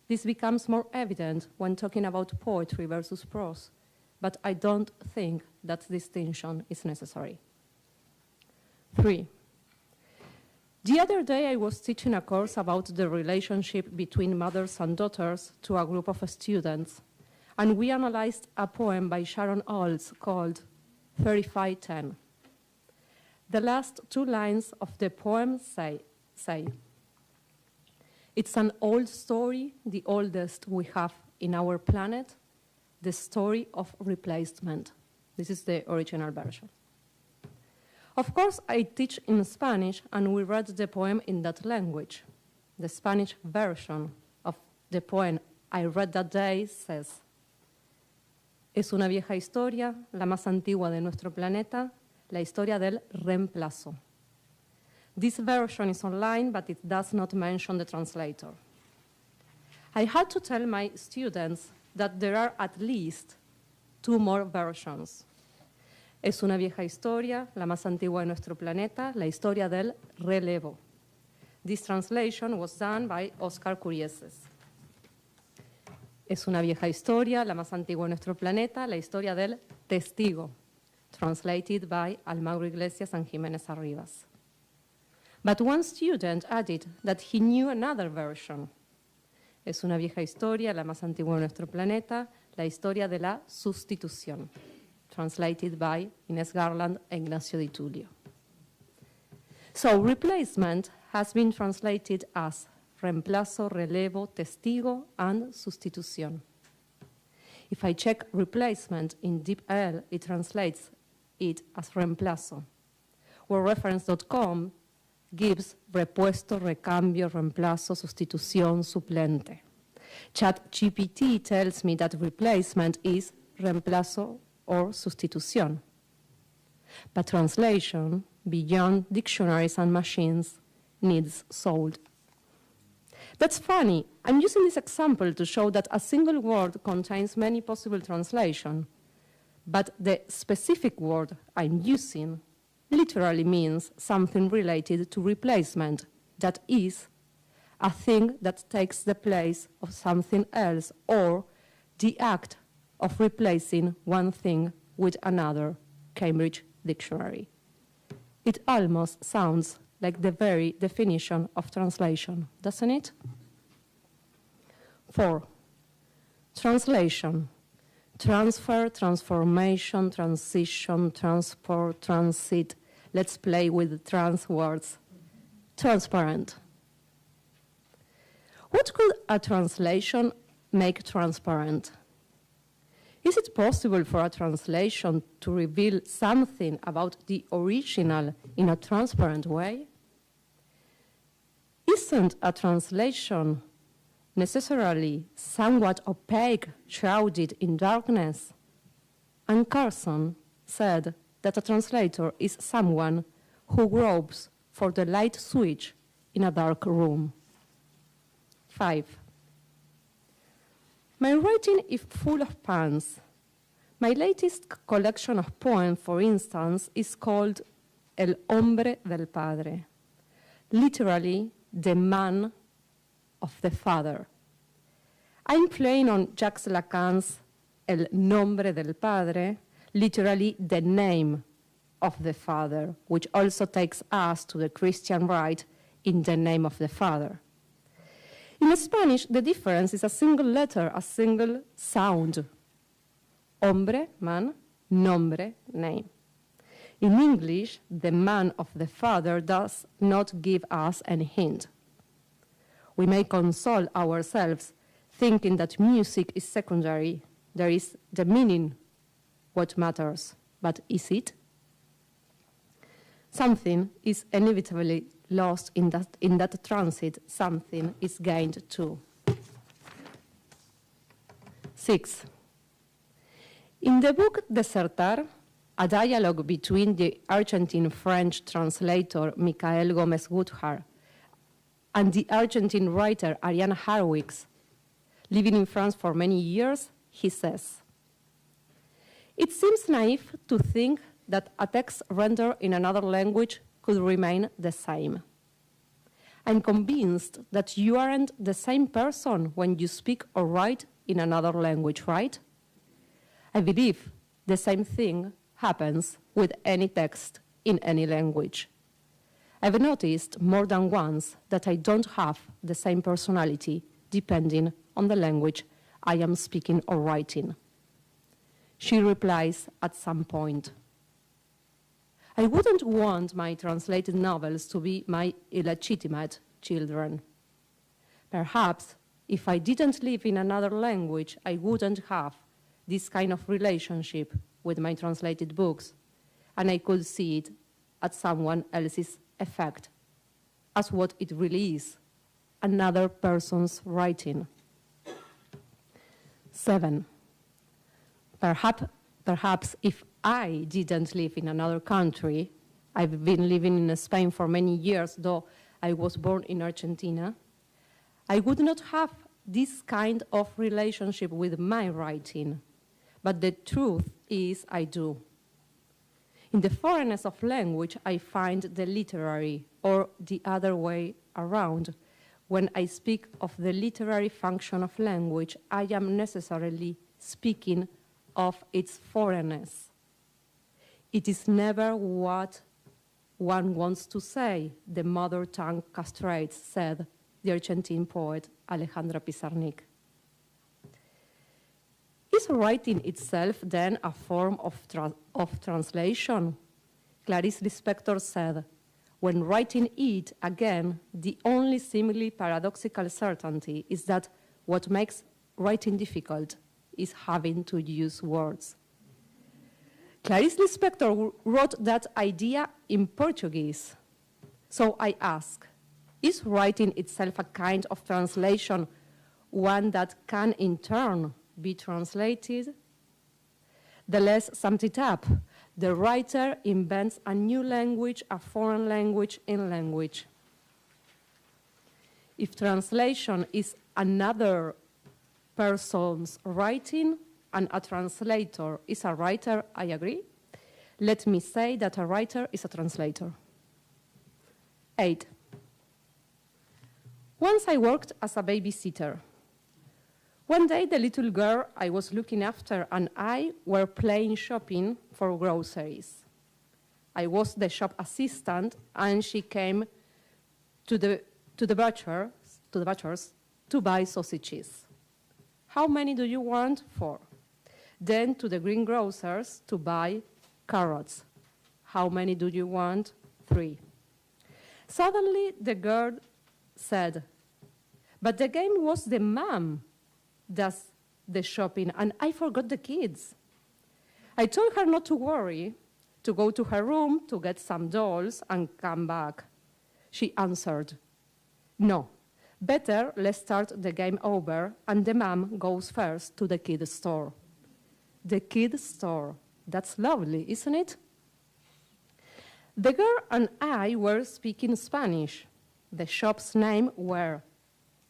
this becomes more evident when talking about poetry versus prose, but I don't think that distinction is necessary. 3. The other day I was teaching a course about the relationship between mothers and daughters to a group of students, and we analyzed a poem by Sharon Olds called 3510. The last 2 lines of the poem say, it's an old story, the oldest we have in our planet, the story of replacement. This is the original version. Of course, I teach in Spanish, and we read the poem in that language. The Spanish version of the poem I read that day says, es una vieja historia, la más antigua de nuestro planeta, la historia del reemplazo. This version is online, but it does not mention the translator. I had to tell my students that there are at least 2 more versions. Es una vieja historia, la más antigua de nuestro planeta, la historia del relevo. This translation was done by Oscar Curieses. Es una vieja historia, la más antigua de nuestro planeta, la historia del testigo, translated by Almagro Iglesias and Jiménez Arribas. But one student added that he knew another version. Es una vieja historia, la más antigua de nuestro planeta, la historia de la sustitución, translated by Inés Garland and Ignacio Di Tullio. So replacement has been translated as reemplazo, relevo, testigo, and sustitución. If I check replacement in DeepL, it translates it as reemplazo, where reference.com gives repuesto, recambio, reemplazo, sustitución, suplente. ChatGPT tells me that replacement is reemplazo or sustitución. But translation, beyond dictionaries and machines, needs soul. That's funny. I'm using this example to show that a single word contains many possible translations, but the specific word I'm using literally means something related to replacement, that is, a thing that takes the place of something else, or the act of replacing one thing with another, Cambridge Dictionary. It almost sounds like the very definition of translation, doesn't it? 4. Translation. Transfer, transformation, transition, transport, transit. Let's play with the trans words. Transparent. What could a translation make transparent? Is it possible for a translation to reveal something about the original in a transparent way? Isn't a translation necessarily somewhat opaque, shrouded in darkness? And Carson said that a translator is someone who gropes for the light switch in a dark room. 5. My writing is full of puns. My latest collection of poems, for instance, is called El Hombre del Padre, literally the man of the father. I'm playing on Jacques Lacan's El Nombre del Padre, literally the name of the Father, which also takes us to the Christian rite in the name of the Father. In Spanish, the difference is a single letter, a single sound. Hombre, man, nombre, name. In English, the man of the Father does not give us any hint. We may console ourselves thinking that music is secondary. There is the meaning what matters, but is it? Something is inevitably lost in that transit, something is gained too. 6. In the book Desertar, a dialogue between the Argentine-French translator Michael Gomez-Woodhart and the Argentine writer Ariana Harwicks, living in France for many years, he says, "It seems naive to think that a text rendered in another language could remain the same. I'm convinced that you aren't the same person when you speak or write in another language, right? I believe the same thing happens with any text in any language. I've noticed more than once that I don't have the same personality depending on the language I am speaking or writing." She replies at some point, "I wouldn't want my translated novels to be my illegitimate children. Perhaps if I didn't live in another language, I wouldn't have this kind of relationship with my translated books, and I could see it as someone else's effect, as what it really is, another person's writing." 7. Perhaps if I didn't live in another country, I've been living in Spain for many years, though I was born in Argentina, I would not have this kind of relationship with my writing. But the truth is I do. In the foreignness of language, I find the literary, or the other way around. When I speak of the literary function of language, I am necessarily speaking of its foreignness. It is never what one wants to say, the mother tongue castrates, said the Argentine poet Alejandra Pizarnik. Is writing itself then a form of translation? Clarice Lispector said, "When writing it again, the only seemingly paradoxical certainty is that what makes writing difficult is having to use words." Clarice Lispector wrote that idea in Portuguese. So I ask, is writing itself a kind of translation, one that can in turn be translated? The less sums it up. The writer invents a new language, a foreign language in language. If translation is another person's writing and a translator is a writer, I agree. Let me say that a writer is a translator. 8. Once I worked as a babysitter. One day, the little girl I was looking after and I were playing shopping for groceries. I was the shop assistant, and she came to the butcher's to buy sausages. "How many do you want?" 4. Then to the greengrocer's to buy carrots. "How many do you want?" 3. Suddenly, the girl said, "But the game was the mom does the shopping, and I forgot the kids." I told her not to worry, to go to her room to get some dolls and come back. She answered, "No, better let's start the game over, and the mom goes first to the kid store." The kid store, that's lovely, isn't it? The girl and I were speaking Spanish. The shop's name were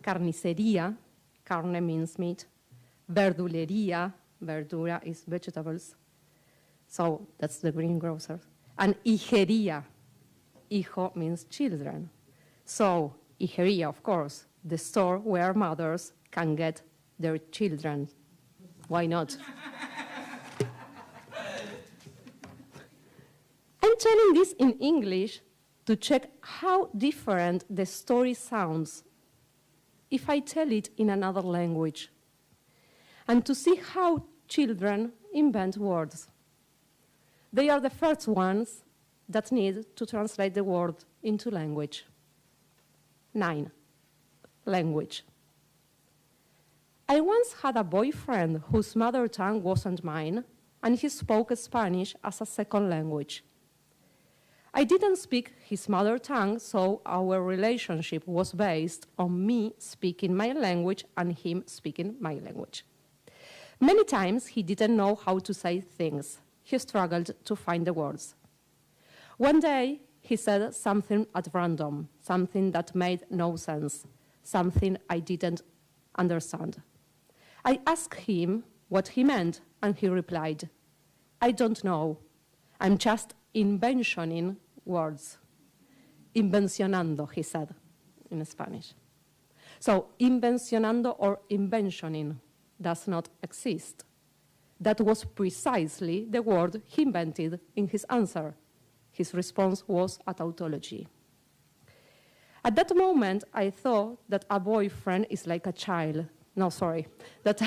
Carnicería, carne means meat, verdulería, verdura is vegetables, so that's the greengrocer, and hijería, hijo means children. So hijería, of course, the store where mothers can get their children. Why not? I'm telling this in English to check how different the story sounds if I tell it in another language, and to see how children invent words. They are the first ones that need to translate the word into language. 9, language. I once had a boyfriend whose mother tongue wasn't mine, and he spoke Spanish as a second language. I didn't speak his mother tongue, so our relationship was based on me speaking my language and him speaking my language. Many times he didn't know how to say things. He struggled to find the words. One day he said something at random, something that made no sense, something I didn't understand. I asked him what he meant, and he replied, I don't know. I'm just inventioning words. Invencionando, he said in Spanish. So invencionando or inventioning does not exist. That was precisely the word he invented in his answer. His response was a tautology. At that moment, I thought that a boyfriend is like a child. No, sorry, that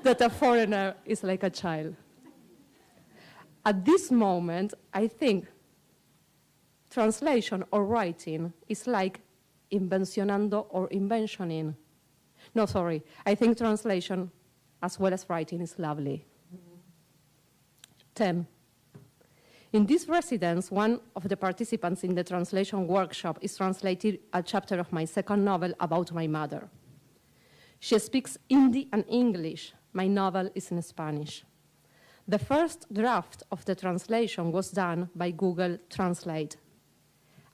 a foreigner is like a child. At this moment, I think translation or writing is like invencionando or inventioning. No, sorry, I think translation as well as writing is lovely. 10. In this residence, one of the participants in the translation workshop is translating a chapter of my second novel about my mother. She speaks Hindi and English. My novel is in Spanish. The first draft of the translation was done by Google Translate.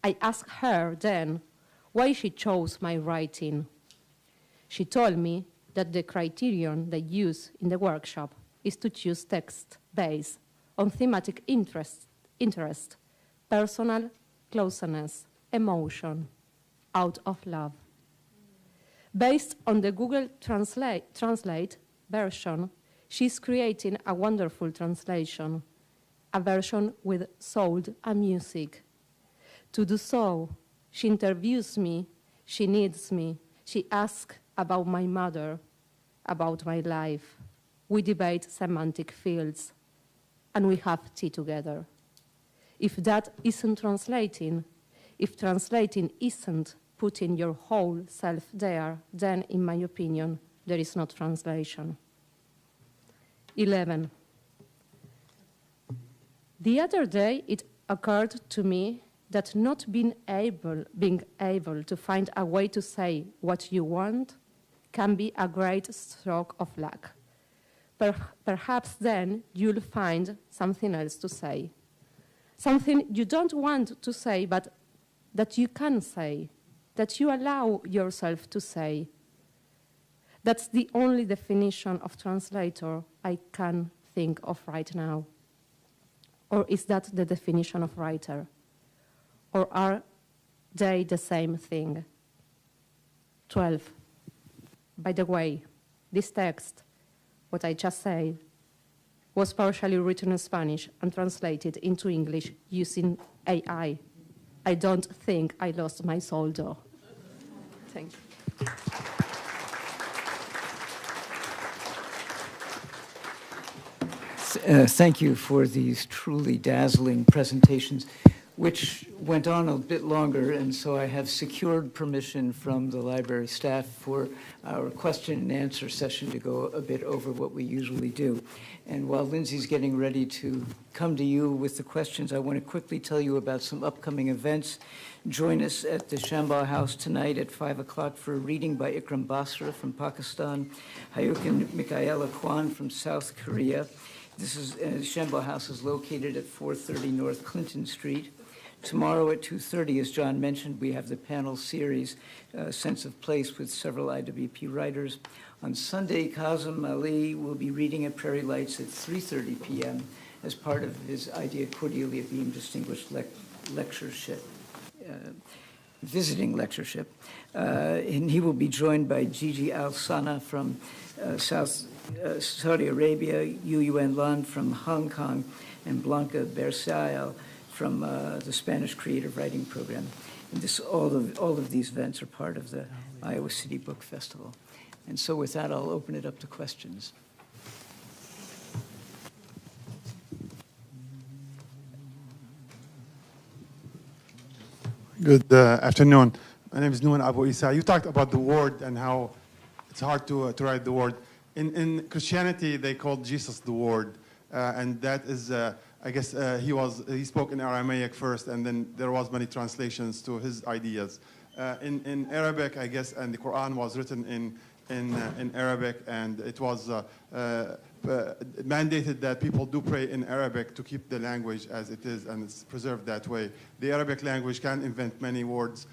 I asked her then why she chose my writing. She told me that the criterion they use in the workshop is to choose text based on thematic interest, personal closeness, emotion, out of love. Based on the Google Translate version, she's creating a wonderful translation, a version with soul and music. To do so, she interviews me, she needs me, she asks about my mother, about my life. We debate semantic fields, and we have tea together. If that isn't translating, if translating isn't putting your whole self there, then, in my opinion, there is no translation. 11. The other day, it occurred to me that not being able to find a way to say what you want can be a great stroke of luck. Perhaps then you'll find something else to say. Something you don't want to say, but that you can say, that you allow yourself to say. That's the only definition of translator I can think of right now. Or is that the definition of writer? Or are they the same thing? 12. By the way, this text, what I just said, was partially written in Spanish and translated into English using AI. I don't think I lost my soul, though. Thank you. Thank you for these truly dazzling presentations, which went on a bit longer, and so I have secured permission from the library staff for our question and answer session to go a bit over what we usually do. And while Lindsay's getting ready to come to you with the questions, I want to quickly tell you about some upcoming events. Join us at the Shambha House tonight at 5 o'clock for a reading by Ikram Basra from Pakistan, Hayuk and Michaela Kwan from South Korea. This is Shambha House is located at 430 North Clinton Street. Tomorrow at 2:30, as John mentioned, we have the panel series, Sense of Place, with several IWP writers. On Sunday, Kazem Ali will be reading at Prairie Lights at 3:30 p.m. as part of his Idea Cordelia Beam Distinguished Lectureship, visiting lectureship. And he will be joined by Gigi Al-Sana from Saudi Arabia, Yuyuan Lan from Hong Kong, and Blanca Bersail from the Spanish Creative Writing Program. And all of these events are part of the Iowa City Book Festival. And so with that, I'll open it up to questions. Good afternoon. My name is Nuan Abu Isa. You talked about the word and how it's hard to write the word. In Christianity, they called Jesus the Word, and that is, I guess, he spoke in Aramaic first, and then there was many translations to his ideas. In Arabic, I guess, and the Quran was written in Arabic, and it was mandated that people do pray in Arabic to keep the language as it is, and it's preserved that way. The Arabic language can invent many words.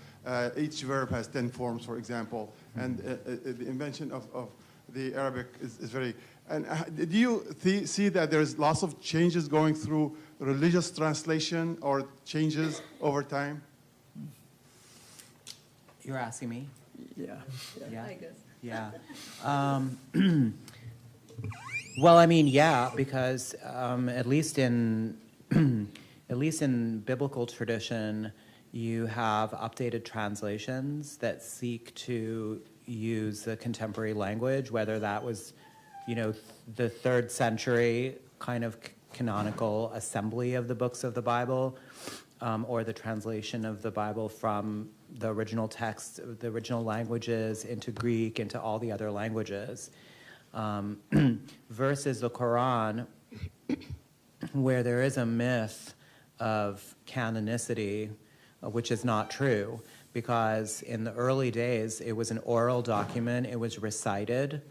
Each verb has 10 forms, for example, and the invention of the Arabic is very... And do you see that there's lots of changes going through religious translation or changes over time? You're asking me? Yeah. Yeah. I guess. Yeah. Well, I mean, yeah, because at least in biblical tradition, you have updated translations that seek to use the contemporary language, whether that was, the 3rd century kind of canonical assembly of the books of the Bible, or the translation of the Bible from the original text, the original languages, into Greek, into all the other languages, versus the Quran, where there is a myth of canonicity, which is not true, because in the early days, it was an oral document, it was recited,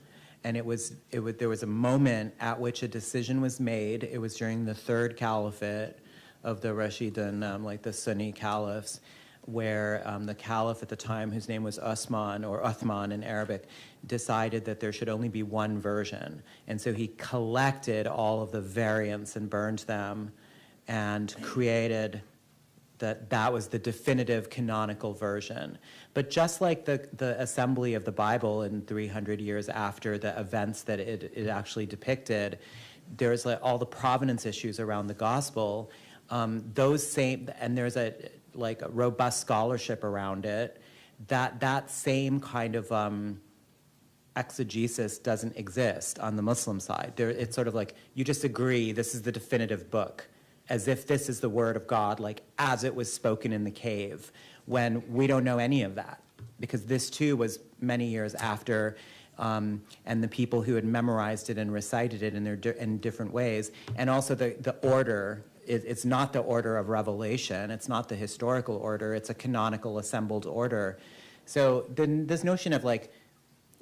and there was a moment at which a decision was made. It was during the 3rd caliphate of the Rashidun, like the Sunni caliphs, where the caliph at the time, whose name was Usman, or Uthman in Arabic, decided that there should only be one version. And so he collected all of the variants and burned them and created that was the definitive canonical version. But just like the assembly of the Bible in 300 years after the events that it actually depicted, there's like all the provenance issues around the gospel. And there's a robust scholarship around it, that same kind of exegesis doesn't exist on the Muslim side. It's sort of like, you just agree this is the definitive book, as if this is the word of God, like as it was spoken in the cave, when we don't know any of that, because this too was many years after, and the people who had memorized it and recited it in different ways, and also the order. It's not the order of revelation. It's not the historical order. It's a canonical assembled order. So then this notion of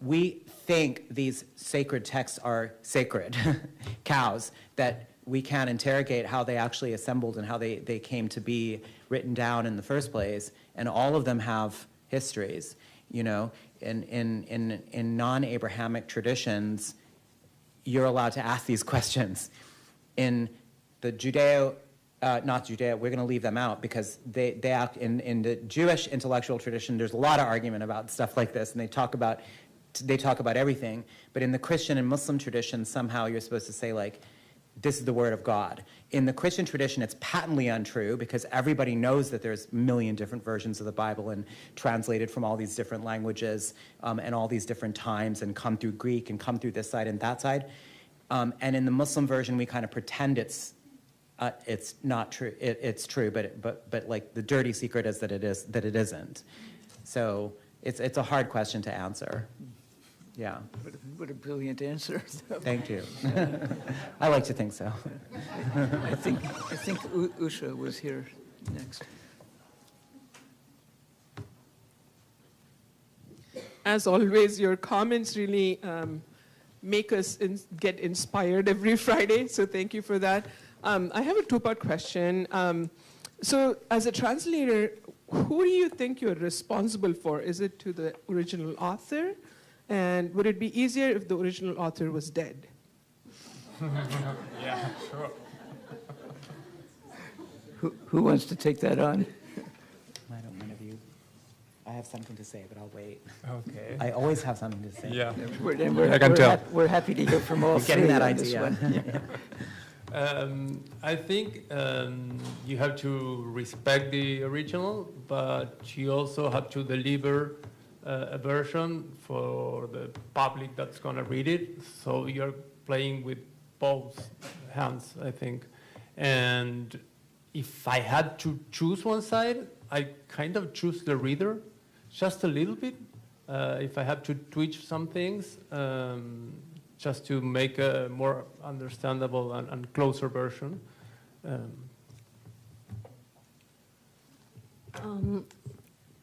we think these sacred texts are sacred cows, that we can't interrogate how they actually assembled and how they came to be written down in the first place. And all of them have histories, in non-Abrahamic traditions, you're allowed to ask these questions. In the not Judeo, we're going to leave them out because they act in the Jewish intellectual tradition. There's a lot of argument about stuff like this, and they talk about everything. But in the Christian and Muslim tradition, somehow you're supposed to say this is the word of God. In the Christian tradition, it's patently untrue because everybody knows that there's a million different versions of the Bible and translated from all these different languages and all these different times and come through Greek and come through this side and that side. And in the Muslim version, we kind of pretend it's not true. It's true, but like the dirty secret is that it isn't. So it's a hard question to answer. Yeah. What a brilliant answer. Thank you. I like to think so. I think Usha was here next. As always, your comments really make us get inspired every Friday, so thank you for that. I have a two-part question. So as a translator, who do you think you're responsible for? Is it to the original author? And would it be easier if the original author was dead? Yeah, sure. Who wants to take that on? I don't one of you. I have something to say, but I'll wait. Okay. I always have something to say. Yeah. I can tell. We're happy to hear from all You're getting three that on this idea. one. I think you have to respect the original, but you also have to deliver a version for the public that's going to read it. So you're playing with both hands, I think. And if I had to choose one side, I kind of choose the reader, just a little bit. If I have to tweak some things, just to make a more understandable and closer version.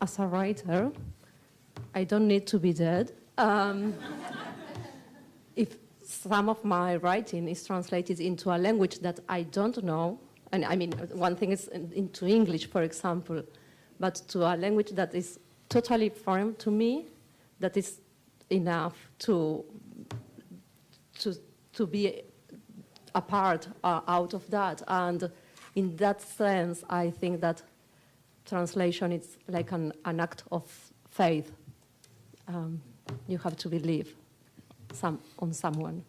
As a writer, I don't need to be dead. If some of my writing is translated into a language that I don't know, and I mean, one thing is into English, for example, but to a language that is totally foreign to me, that is enough to be a part out of that. And in that sense, I think that translation is like an act of faith. You have to believe on someone.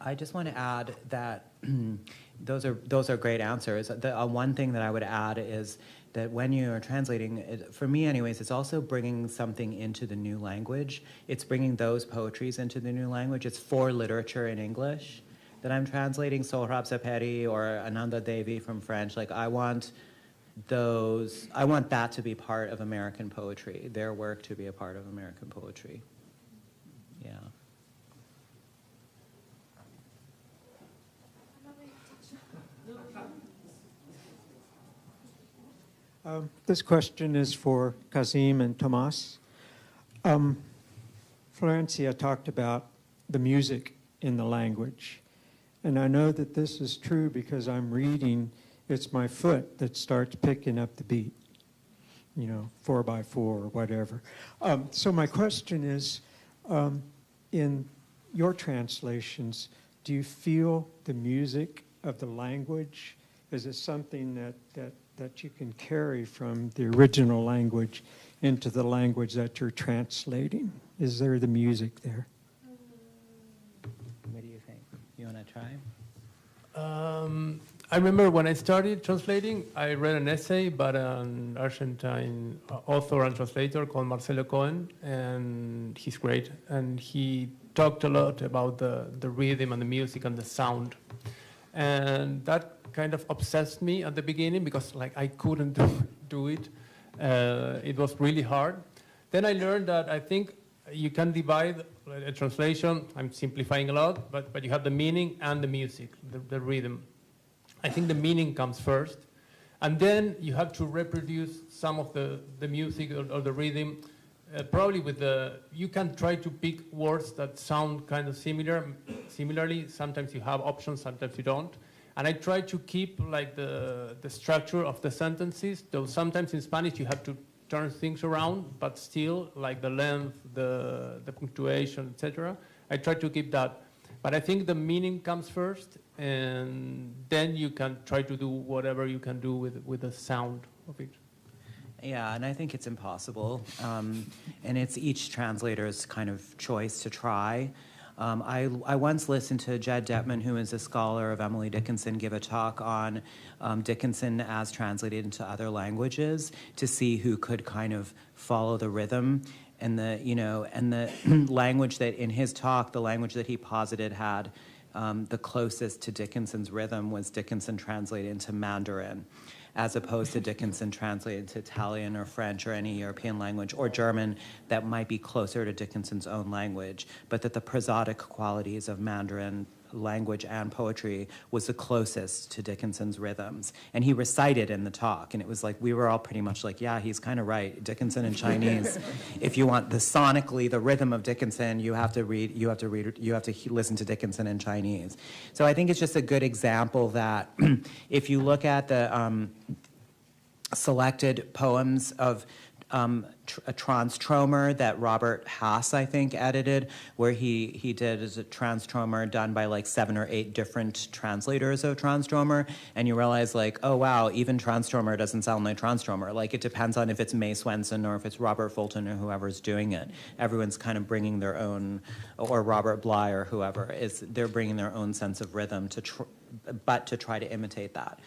I just want to add that those are great answers. One thing that I would add is that when you are translating, for me anyways, it's also bringing something into the new language. It's bringing those poetries into the new language. It's for literature in English that I'm translating, Sohrab Saperi or Ananda Devi from French. Like I want that to be part of American poetry, their work to be a part of American poetry. Yeah. This question is for Kazim and Tomas. Florencia talked about the music in the language. And I know that this is true because I'm reading, it's my foot that starts picking up the beat, 4x4 or whatever. So my question is, in your translations, do you feel the music of the language? Is it something that you can carry from the original language into the language that you're translating? Is there the music there? What do you think? You want to try? I remember when I started translating, I read an essay by an Argentine author and translator called Marcelo Cohen, and he's great. And he talked a lot about the rhythm and the music and the sound. And that kind of obsessed me at the beginning because I couldn't do it. It was really hard. Then I learned that I think you can divide a translation. I'm simplifying a lot, but you have the meaning and the music, the rhythm. I think the meaning comes first, and then you have to reproduce some of the music or the rhythm. Probably you can try to pick words that sound kind of similarly. Sometimes you have options, sometimes you don't. And I try to keep the structure of the sentences, though sometimes in Spanish you have to turn things around, but still the length, the punctuation, etc. I try to keep that. But I think the meaning comes first, and then you can try to do whatever you can do with the sound of it. Yeah, and I think it's impossible. And it's each translator's kind of choice to try. I once listened to Jed Detman, who is a scholar of Emily Dickinson, give a talk on Dickinson as translated into other languages to see who could kind of follow the rhythm and the language that in his talk, the language that he posited had the closest to Dickinson's rhythm was Dickinson translated into Mandarin, as opposed to Dickinson translated to Italian or French or any European language, or German that might be closer to Dickinson's own language, but that the prosodic qualities of Mandarin language and poetry was the closest to Dickinson's rhythms. And he recited in the talk, and it was like, we were all pretty much like, yeah, he's kind of right. Dickinson in Chinese, if you want the sonically, the rhythm of Dickinson, you have to listen to Dickinson in Chinese. So I think it's just a good example that if you look at the selected poems of a Transtromer that Robert Haas, I think, edited, where he did as a Transtromer done by like 7 or 8 different translators of Transtromer, and you realize like, oh wow, even Transtromer doesn't sound like Transtromer. Like it depends on if it's Mae Swenson or if it's Robert Fulton or whoever's doing it. Everyone's kind of bringing their own, or Robert Bly or whoever, they're bringing their own sense of rhythm to try to imitate that.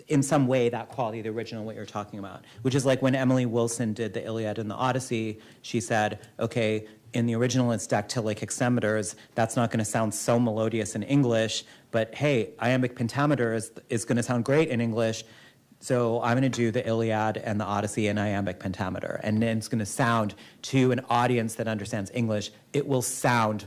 In some way, that quality, the original, what you're talking about, which is like when Emily Wilson did the Iliad and the Odyssey, she said, okay, in the original it's dactylic hexameters, that's not going to sound so melodious in English, but hey, iambic pentameter is going to sound great in English, so I'm going to do the Iliad and the Odyssey in iambic pentameter, and then it's going to sound to an audience that understands English, it will sound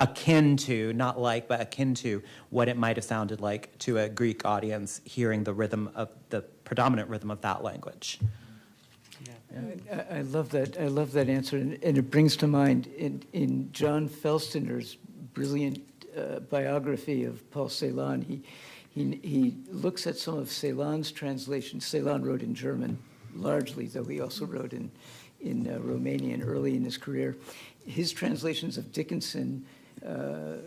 akin to, not like, but akin to what it might have sounded like to a Greek audience hearing the rhythm of the predominant rhythm of that language. I love that. I love that answer, and it brings to mind in John Felstener's brilliant biography of Paul Celan. He looks at some of Celan's translations. Celan wrote in German largely, though he also wrote in Romanian early in his career. His translations of Dickinson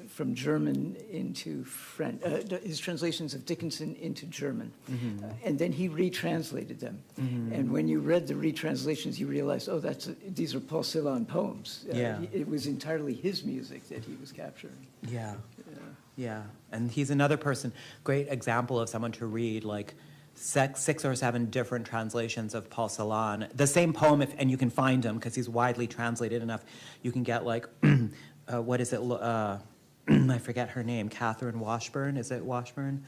from German into French, his translations of Dickinson into German. Mm-hmm. And then he retranslated them. Mm-hmm. And when you read the retranslations, you realized, oh, these are Paul Celan poems. It was entirely his music that he was capturing. Yeah. And he's another person, great example of someone to read, like, 6 or 7 different translations of Paul Celan. The same poem, and you can find him because he's widely translated enough. You can get like, what is it? I forget her name. Catherine Washburn. Is it Washburn?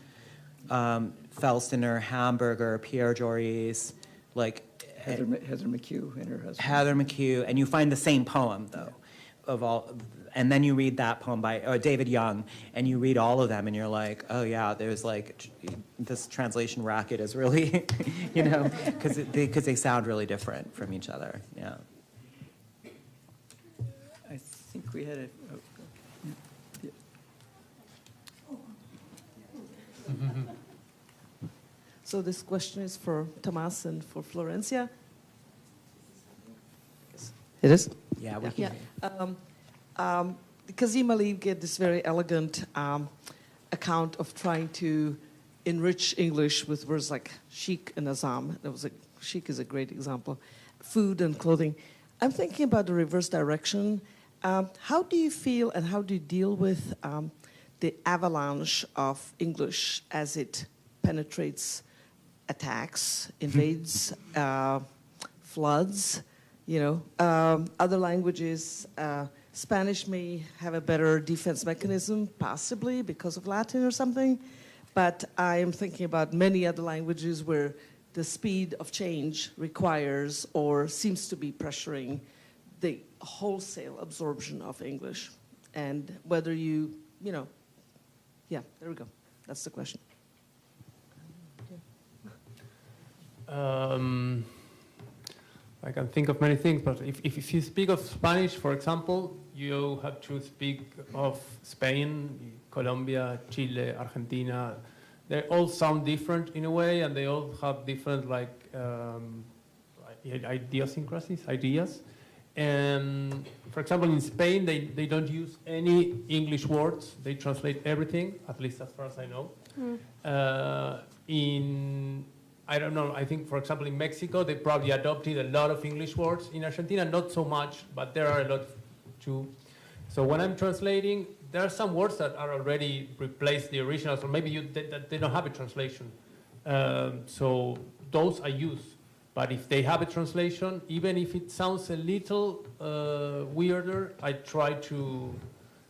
Felstener, Hamburger, Pierre Joris, like Heather McHugh and her husband. Heather McHugh, and you find the same poem though, of all. And then you read that poem by David Young, and you read all of them, and you're like, oh yeah, there's like, this translation racket is really, because they sound really different from each other, yeah. I think we had a... So this question is for Tomas and for Florencia. It is? Yeah, we can. Kazim Ali gave this very elegant account of trying to enrich English with words like chic and azam. Chic is a great example. Food and clothing. I'm thinking about the reverse direction. How do you feel and how do you deal with the avalanche of English as it penetrates, attacks, invades, floods, other languages? Spanish may have a better defense mechanism, possibly because of Latin or something, but I am thinking about many other languages where the speed of change requires or seems to be pressuring the wholesale absorption of English. And whether there we go. That's the question. I can think of many things, but if you speak of Spanish, for example, you have to speak of Spain, Colombia, Chile, Argentina. They all sound different in a way, and they all have different idiosyncrasies, ideas. And for example, in Spain, they don't use any English words. They translate everything, at least as far as I know. I don't know, I think, for example, in Mexico, they probably adopted a lot of English words. In Argentina, not so much, but there are a lot too. So when I'm translating, there are some words that are already replaced the originals, or maybe they don't have a translation. So those I use. But if they have a translation, even if it sounds a little weirder, I try to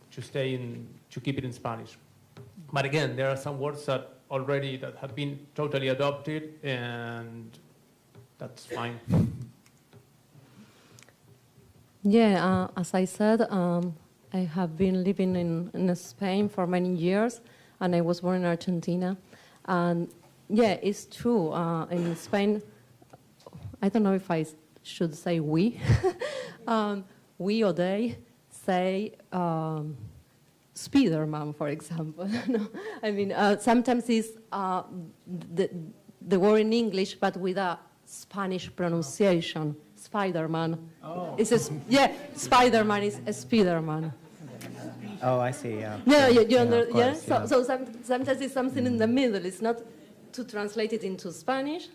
keep it in Spanish. But again, there are some words that have been totally adopted, and that's fine. Yeah, as I said, I have been living in Spain for many years, and I was born in Argentina. And yeah, it's true. In Spain, I don't know if I should say we. We or they say Spiderman, for example. No, I mean, sometimes it's the word in English, but with a Spanish pronunciation. Spider-Man. Oh. Yeah, Spider-Man is a Spider-Man. Oh, I see, yeah. Yeah, you Yeah, under, of course, yeah? yeah. So sometimes it's something in the middle. It's not to translate it into Spanish,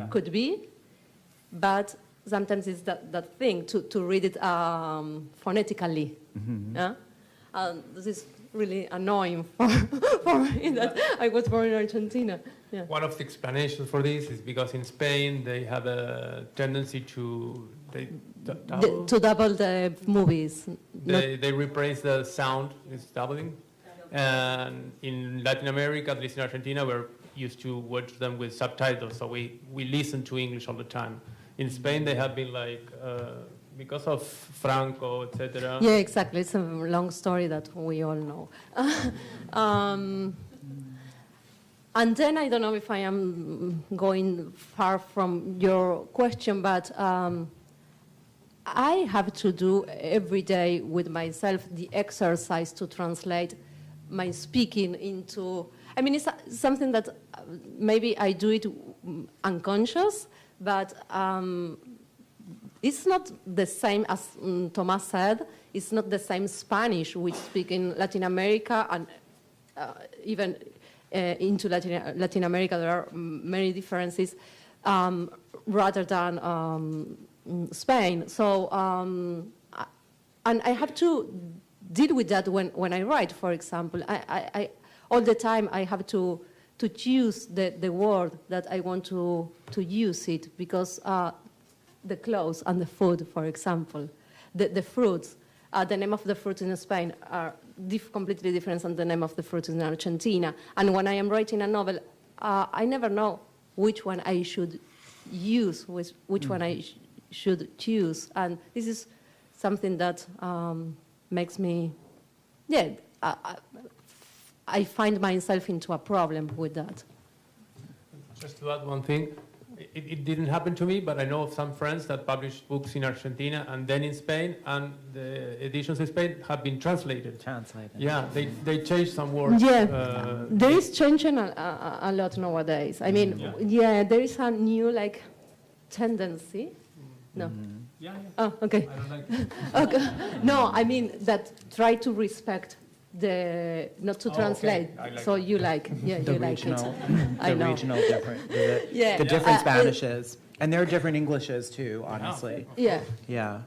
could be, but sometimes it's that thing, to read it phonetically. Yeah? This is really annoying for me that I was born in Argentina. Yeah. One of the explanations for this is because in Spain they have a tendency to To double the movies. they rephrase the sound, it's doubling. And in Latin America, at least in Argentina, we're used to watch them with subtitles, so we listen to English all the time. In Spain, they have been like, because of Franco, etc. Yeah, exactly. It's a long story that we all know. And then I don't know if I am going far from your question, but I have to do every day with myself the exercise to translate my speaking into, I mean, it's something that maybe I do it unconscious, but it's not the same as Thomas said. It's not the same Spanish we speak in Latin America, and even into Latin America there are many differences rather than Spain. So, and I have to deal with that when I write, for example. I all the time I have to choose the word that I want to use it, because the clothes and the food, for example, the fruits, the name of the fruits in Spain are completely different than the name of the fruits in Argentina. And when I am writing a novel, I never know which one I should use, which one I should choose. And this is something that makes me, yeah, I find myself into a problem with that. Just to add one thing, it didn't happen to me, but I know of some friends that published books in Argentina and then in Spain, and the editions in Spain have been translated. Yeah, they changed some words. Yeah, there is changing a lot nowadays. I mean, yeah, there is a new tendency. No. Yeah. Oh, okay. I don't like Okay. No, I mean that try to respect not to translate. Okay. I like so that. you like, yeah, The you like regional, it. I know. the regional different, the different Spanishes, and there are different Englishes too. Honestly, Yeah, yeah.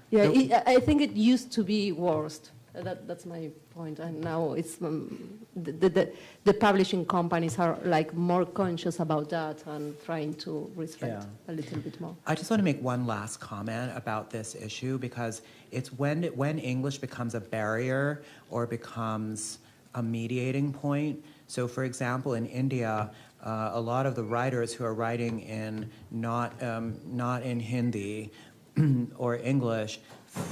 yeah. I think it used to be worst. That's my point. And now it's the publishing companies are like more conscious about that and trying to respect a little bit more. I just want to make one last comment about this issue, because it's when English becomes a barrier or becomes a mediating point. So, for example, in India, a lot of the writers who are writing in not in Hindi or English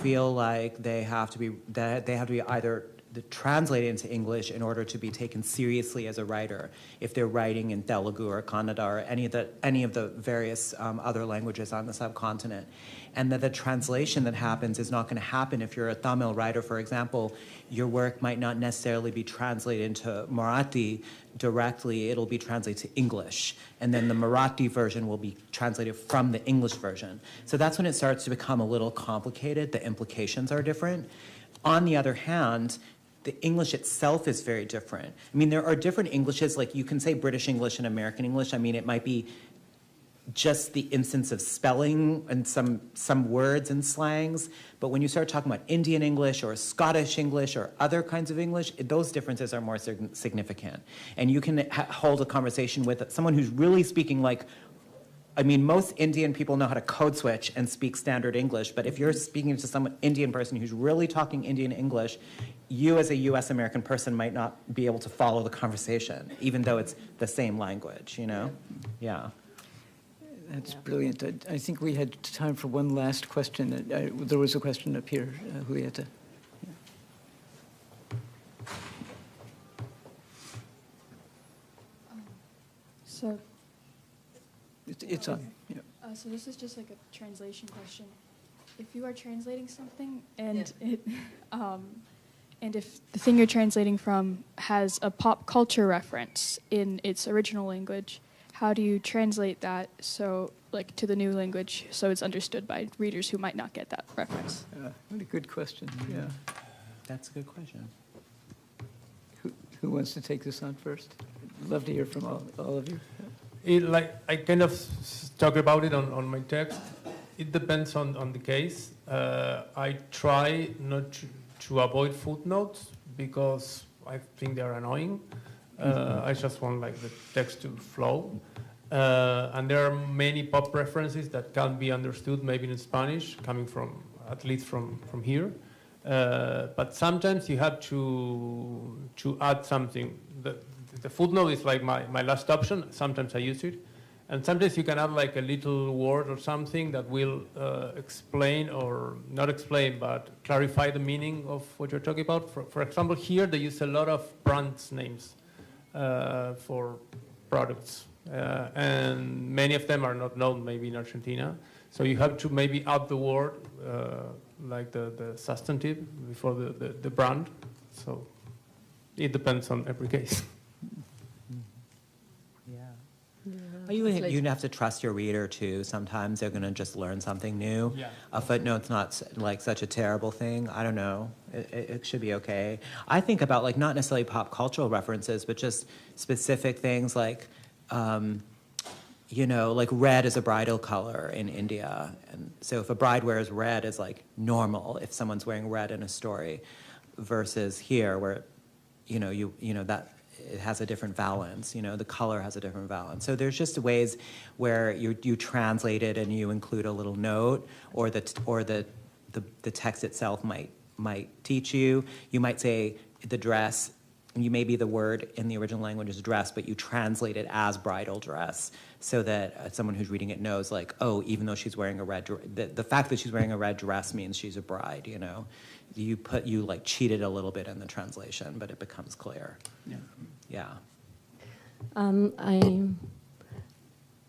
feel like they have to be either translated into English in order to be taken seriously as a writer if they're writing in Telugu or Kannada or any of the various other languages on the subcontinent. And that the translation that happens is not going to happen if you're a Tamil writer, for example. Your work might not necessarily be translated into Marathi directly. It'll be translated to English. And then the Marathi version will be translated from the English version. So that's when it starts to become a little complicated. The implications are different. On the other hand, the English itself is very different. I mean, there are different Englishes, like you can say British English and American English. I mean, it might be just the instance of spelling and some words and slangs. But when you start talking about Indian English or Scottish English or other kinds of English, those differences are more significant. And you can hold a conversation with someone who's really speaking like, I mean, most Indian people know how to code switch and speak standard English, but if you're speaking to some Indian person who's really talking Indian English, you as a US American person might not be able to follow the conversation, even though it's the same language, you know? Yeah. That's brilliant. I think we had time for one last question. There was a question up here, Julieta. So, It's on. Yeah. so this is just like a translation question. If you are translating something and and if the thing you're translating from has a pop culture reference in its original language, how do you translate that to the new language so it's understood by readers who might not get that reference? What a good question. Yeah. That's a good question. Who wants to take this on first? I'd love to hear from all of you. I kind of talk about it on my text. It depends on the case. I try not to avoid footnotes because I think they're annoying. I just want the text to flow. And there are many pop references that can't be understood maybe in Spanish, coming at least from here. But sometimes you have to add something. The footnote is like my last option. Sometimes I use it. And sometimes you can add a little word or something that will explain, or not explain, but clarify the meaning of what you're talking about. For example, here they use a lot of brands names for products. And many of them are not known maybe in Argentina. So you have to maybe add the word, like the substantive before the brand. So it depends on every case. You have to trust your reader too. Sometimes they're going to just learn something new. Yeah. A footnote's not such a terrible thing. I don't know. It should be okay. I think about not necessarily pop cultural references, but just specific things like red is a bridal color in India. And so if a bride wears red, it's normal if someone's wearing red in a story, versus here where, that it has a different valence, the color has a different valence. So there's just ways where you translate it and you include a little note, or the text itself might teach you. You might say the dress, maybe the word in the original language is dress, but you translate it as bridal dress, so that someone who's reading it knows, even though she's wearing a red dress, the fact that she's wearing a red dress means she's a bride. You cheated a little bit in the translation, but it becomes clear. Yeah.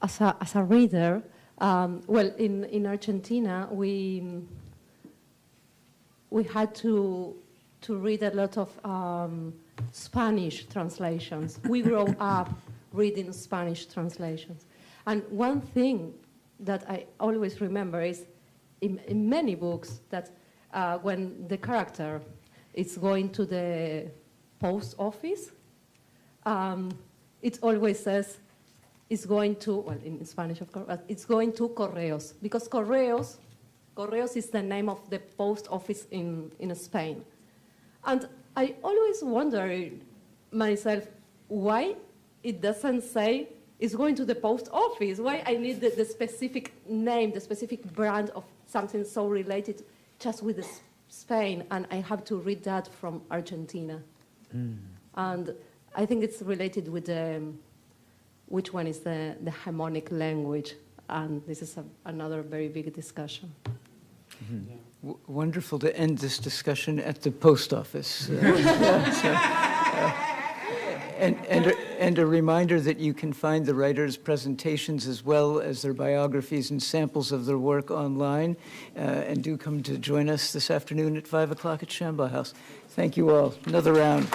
As a reader, in Argentina, we had to read a lot of Spanish translations. We grew up reading Spanish translations. And one thing that I always remember is in many books that when the character is going to the post office, it always says it's going to, in Spanish of course, it's going to Correos, because Correos is the name of the post office in Spain. And I always wonder myself why it doesn't say it's going to the post office. Why I need the specific name, the specific brand of something so related just with Spain, and I have to read that from Argentina. And I think it's related with which one is the hegemonic language, and this is another very big discussion. Wonderful to end this discussion at the post office. And a reminder that you can find the writers' presentations as well as their biographies and samples of their work online. And do come to join us this afternoon at 5 o'clock at Shambaugh House. Thank you all. Another round.